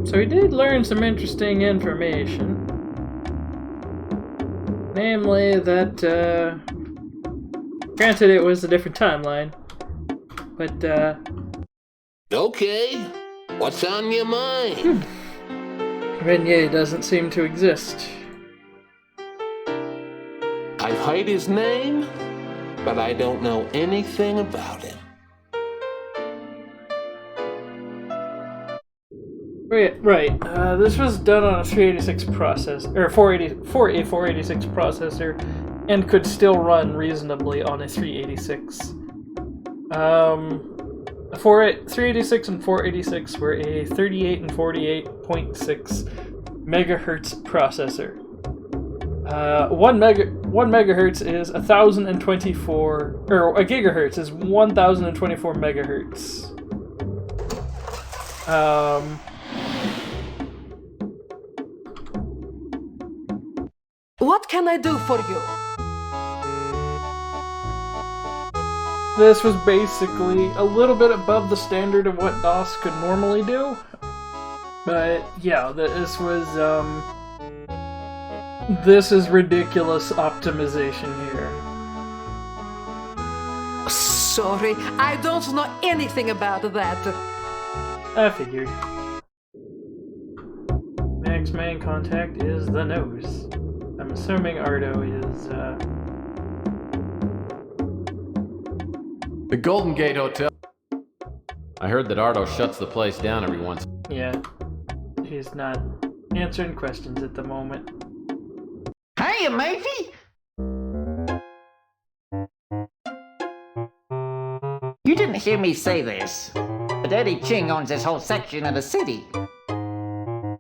A: So we did learn some interesting information. Namely that, granted it was a different timeline, but,
G: Okay, what's on your mind?
A: Renier doesn't seem to exist.
G: I've heard his name, but I don't know anything about him.
A: Right. This was done on a 386 processor, or 486 processor, and could still run reasonably on a 386. 386 and 486 were a 38 and 48.6 megahertz processor. 1 megahertz is 1,024, or a gigahertz is 1,024 megahertz.
F: What can I do for you?
A: This was basically a little bit above the standard of what DOS could normally do. But yeah, this is ridiculous optimization here.
F: Sorry, I don't know anything about that.
A: I figured. Next main contact is the nose. I'm assuming Ardo is,
B: The Golden Gate Hotel. I heard that Ardo shuts the place down every once.
A: Yeah, he's not answering questions at the moment.
E: Hey, Murphy! You didn't hear me say this, but Eddie Ching owns this whole section of the city.
A: Can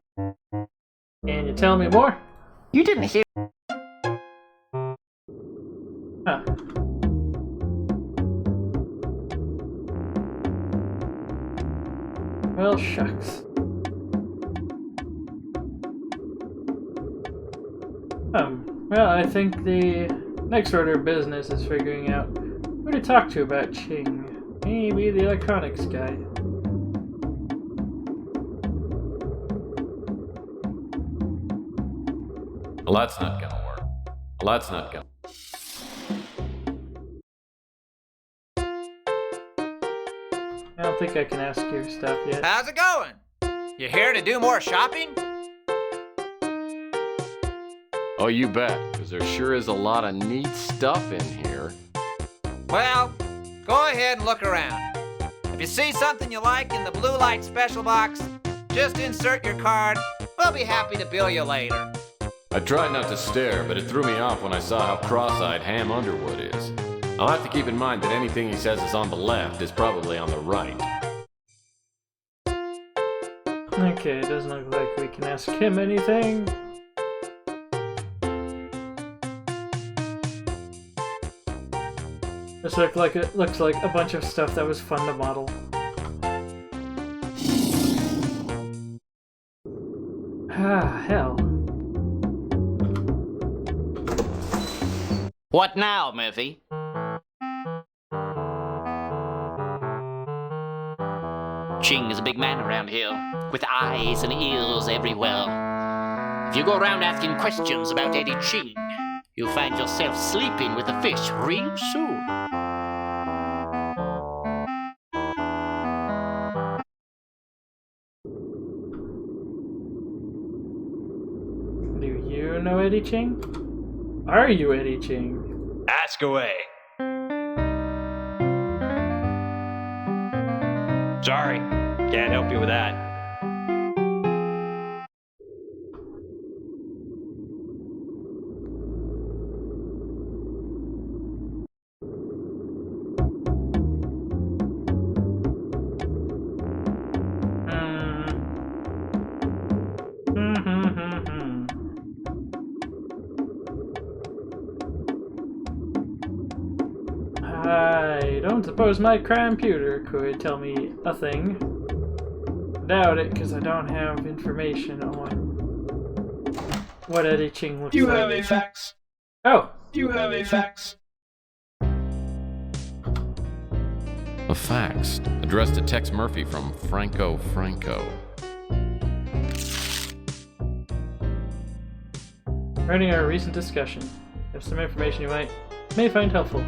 A: you tell me more?
E: You didn't hear...
A: Huh. Well, shucks. Well, I think the next order of business is figuring out who to talk to about Ching. Maybe the electronics guy.
B: Well, that's not gonna work. Well, that's not gonna.
A: I don't think I can ask your stuff yet.
K: How's it going? You here to do more shopping?
B: Oh, you bet, because there sure is a lot of neat stuff in here.
K: Well, go ahead and look around. If you see something you like in the blue light special box, just insert your card. We'll be happy to bill you later.
B: I tried not to stare, but it threw me off when I saw how cross-eyed Ham Underwood is. I'll have to keep in mind that anything he says is on the left is probably on the right.
A: Okay, it doesn't look like we can ask him anything. This looks like a bunch of stuff that was fun to model. Ah, hell.
E: What now, Murphy? Ching is a big man around here, with eyes and ears everywhere. If you go around asking questions about Eddie Ching, you'll find yourself sleeping with a fish real soon.
A: Do you know Eddie Ching? Are you Eddie Ching?
C: Ask away. Sorry, can't help you with that.
A: I don't suppose my computer could tell me a thing. Doubt it, because I don't have information on what Eddie Ching looks like.
P: Do you have a fax?
A: Oh!
P: Do you have a fax?
B: A fax addressed to Tex Murphy from Franco.
A: Regarding our recent discussion, I have some information you may find helpful.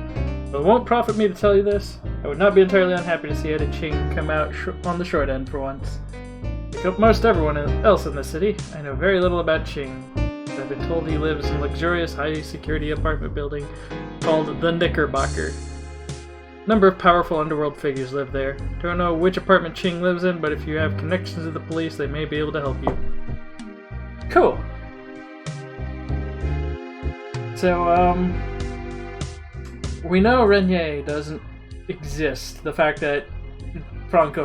A: Though it won't profit me to tell you this, I would not be entirely unhappy to see Eddie Ching come out on the short end for once. Like most everyone else in the city, I know very little about Ching. I've been told he lives in a luxurious, high-security apartment building called the Knickerbocker. A number of powerful underworld figures live there. Don't know which apartment Ching lives in, but if you have connections to the police, they may be able to help you. Cool. So, we know Renier doesn't exist. The fact that Franco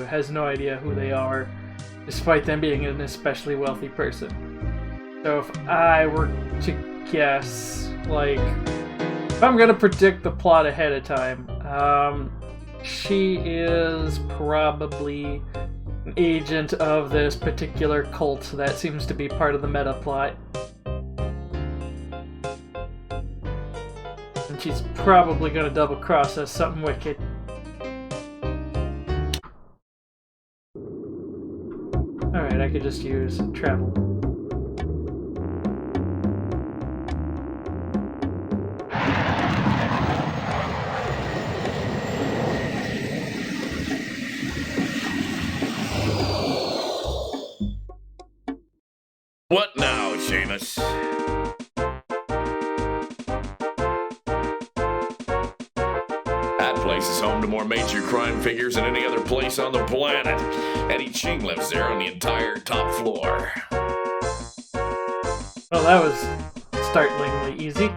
A: has no idea who they are, despite them being an especially wealthy person. So if I were to guess, like, if I'm gonna predict the plot ahead of time, she is probably an agent of this particular cult that seems to be part of the meta plot. And she's probably gonna double cross us something wicked. Alright, I could just use travel.
M: What now, Seamus? That place is home to more major crime figures than any other place on the planet. Eddie Ching lives there on the entire top floor.
A: Well, that was startlingly easy.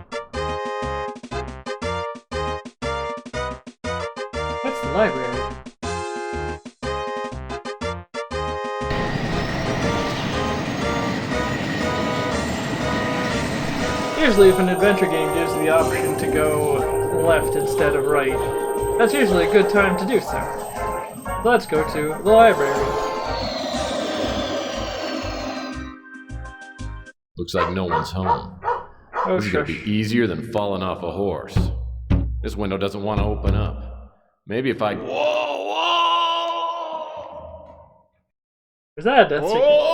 A: What's the library? Usually if an adventure game gives you the option to go left instead of right, that's usually a good time to do so. Let's go to the library.
B: Looks like no one's home.
A: Oh,
B: this is gonna be easier than falling off a horse. This window doesn't want to open up. Maybe if I...
A: Is that a death sequence?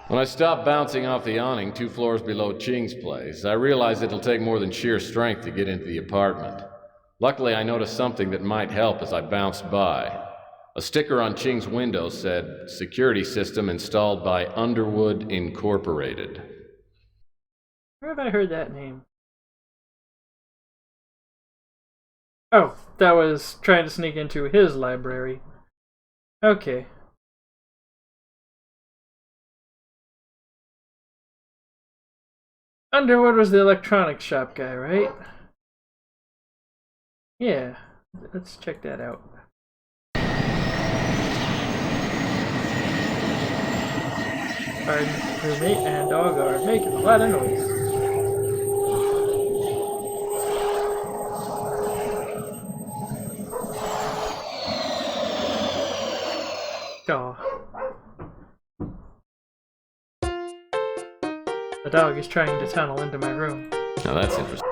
B: When I stopped bouncing off the awning 2 floors below Ching's place, I realized it'll take more than sheer strength to get into the apartment. Luckily, I noticed something that might help as I bounced by. A sticker on Ching's window said, "Security system installed by Underwood Incorporated."
A: Where have I heard that name? Oh, that was trying to sneak into his library. Okay. Underwood was the electronics shop guy, right? Yeah, let's check that out. Our roommate and dog are making a lot of noise. Aw. The dog is trying to tunnel into my room.
B: Now that's interesting.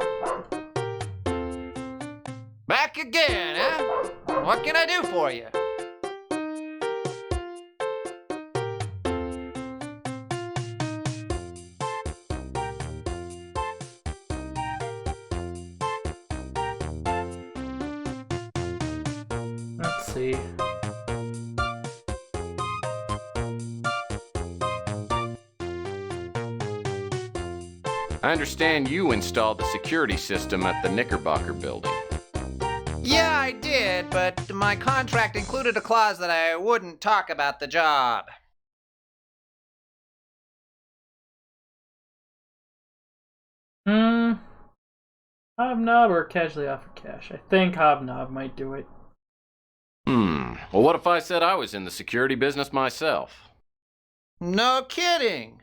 K: Back again, huh? What can I do for you?
A: Let's see.
B: I understand you installed the security system at the Knickerbocker building.
K: Yeah, I did, but my contract included a clause that I wouldn't talk about the job.
A: Hobnob or casually offered cash? I think Hobnob might do it.
B: Well, what if I said I was in the security business myself?
K: No kidding.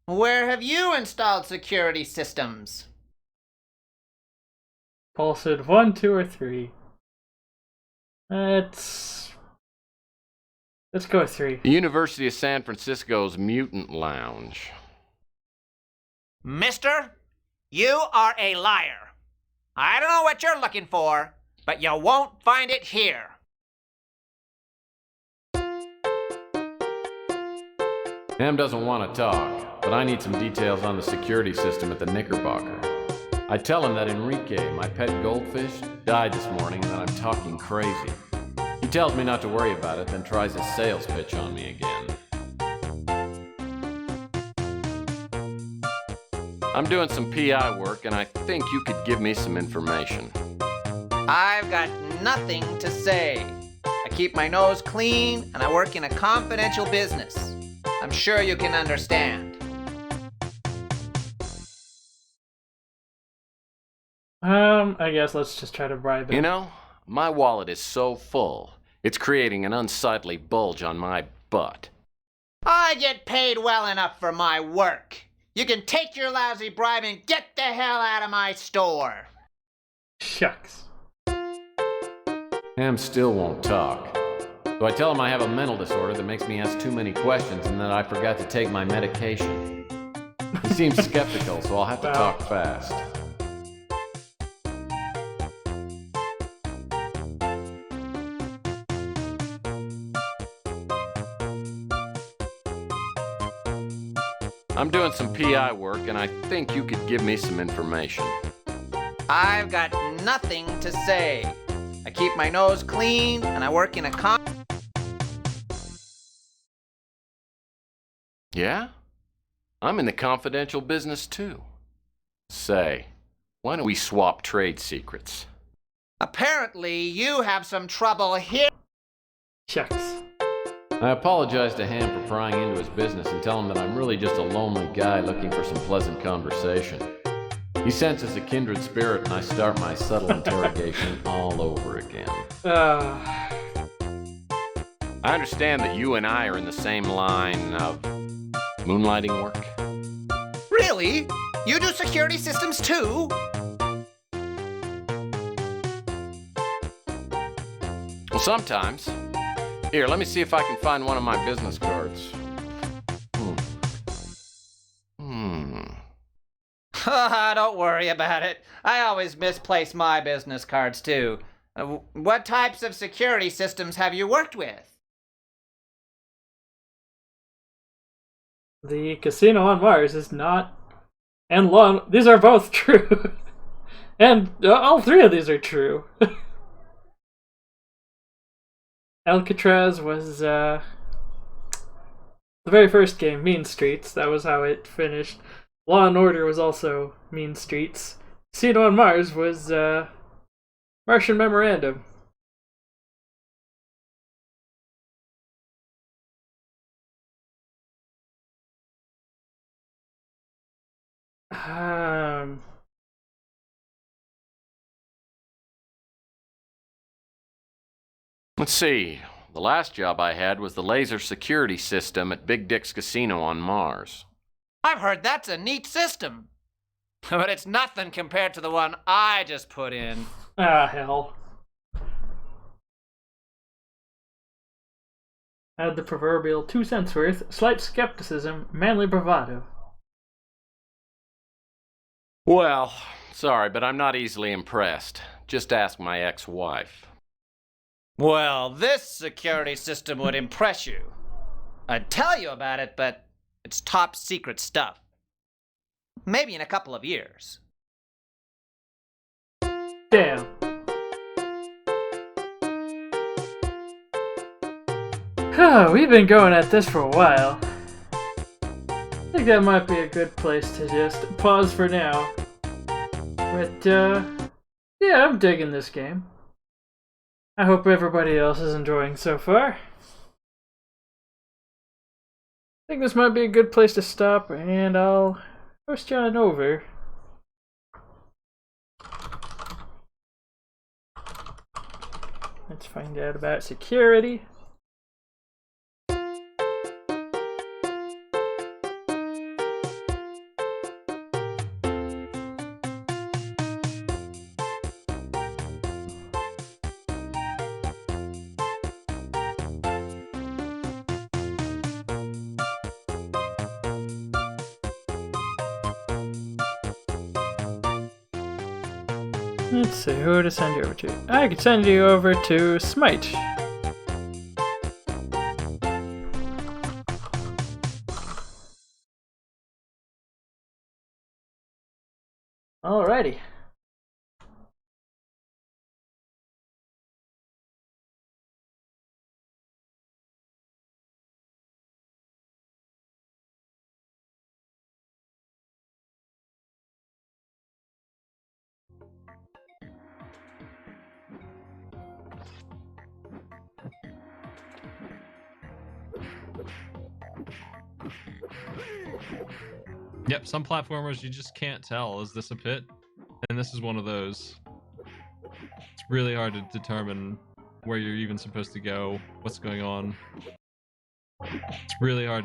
K: Where have you installed security systems?
A: Paul said 1, 2, or 3. Let's go with 3.
B: The University of San Francisco's Mutant Lounge.
K: Mister, you are a liar. I don't know what you're looking for, but you won't find it here.
B: Ham doesn't want to talk, but I need some details on the security system at the Knickerbocker. I tell him that Enrique, my pet goldfish, died this morning and that I'm talking crazy. He tells me not to worry about it, then tries his sales pitch on me again. I'm doing some PI work, and I think you could give me some information.
K: I've got nothing to say. I keep my nose clean, and I work in a confidential business. I'm sure you can understand.
A: I guess let's just try to bribe him.
B: You know, my wallet is so full, it's creating an unsightly bulge on my butt.
K: I get paid well enough for my work. You can take your lousy bribe and get the hell out of my store.
A: Shucks.
B: Ham still won't talk. So I tell him I have a mental disorder that makes me ask too many questions and that I forgot to take my medication. He seems skeptical, so I'll have to talk fast. I'm doing some PI work, and I think you could give me some information.
K: I've got nothing to say. I keep my nose clean, and I work in a
B: Yeah? I'm in the confidential business, too. Say, why don't we swap trade secrets?
K: Apparently, you have some trouble here.
A: Shucks.
B: I apologize to Ham for prying into his business and tell him that I'm really just a lonely guy looking for some pleasant conversation. He senses a kindred spirit, and I start my subtle interrogation all over again. I understand that you and I are in the same line of moonlighting work.
K: Really? You do security systems too?
B: Well, sometimes. Here, let me see if I can find one of my business cards.
K: Don't worry about it. I always misplace my business cards too. What types of security systems have you worked with?
A: The casino on Mars is not, and law. These are both true, and all three of these are true. Alcatraz was the very first game, Mean Streets. That was how it finished. Law and Order was also Mean Streets. Casino on Mars was Martian Memorandum.
B: Let's see. The last job I had was the laser security system at Big Dick's Casino on Mars.
K: I've heard that's a neat system. But it's nothing compared to the one I just put in.
A: Ah, hell. Add the proverbial 2 cents worth, slight skepticism, manly bravado.
B: Well, sorry, but I'm not easily impressed. Just ask my ex-wife.
K: Well, this security system would impress you. I'd tell you about it, but it's top secret stuff. Maybe in a couple of years.
A: Damn. We've been going at this for a while. I think that might be a good place to just pause for now. But, yeah, I'm digging this game. I hope everybody else is enjoying so far. I think this might be a good place to stop, and I'll host you on over. Let's find out about security. Let's see, who to send you over to? I could send you over to Smite. Alrighty.
Q: Yep, some platformers you just can't tell. Is this a pit? And this is one of those. It's really hard to determine where you're even supposed to go, what's going on. It's really hard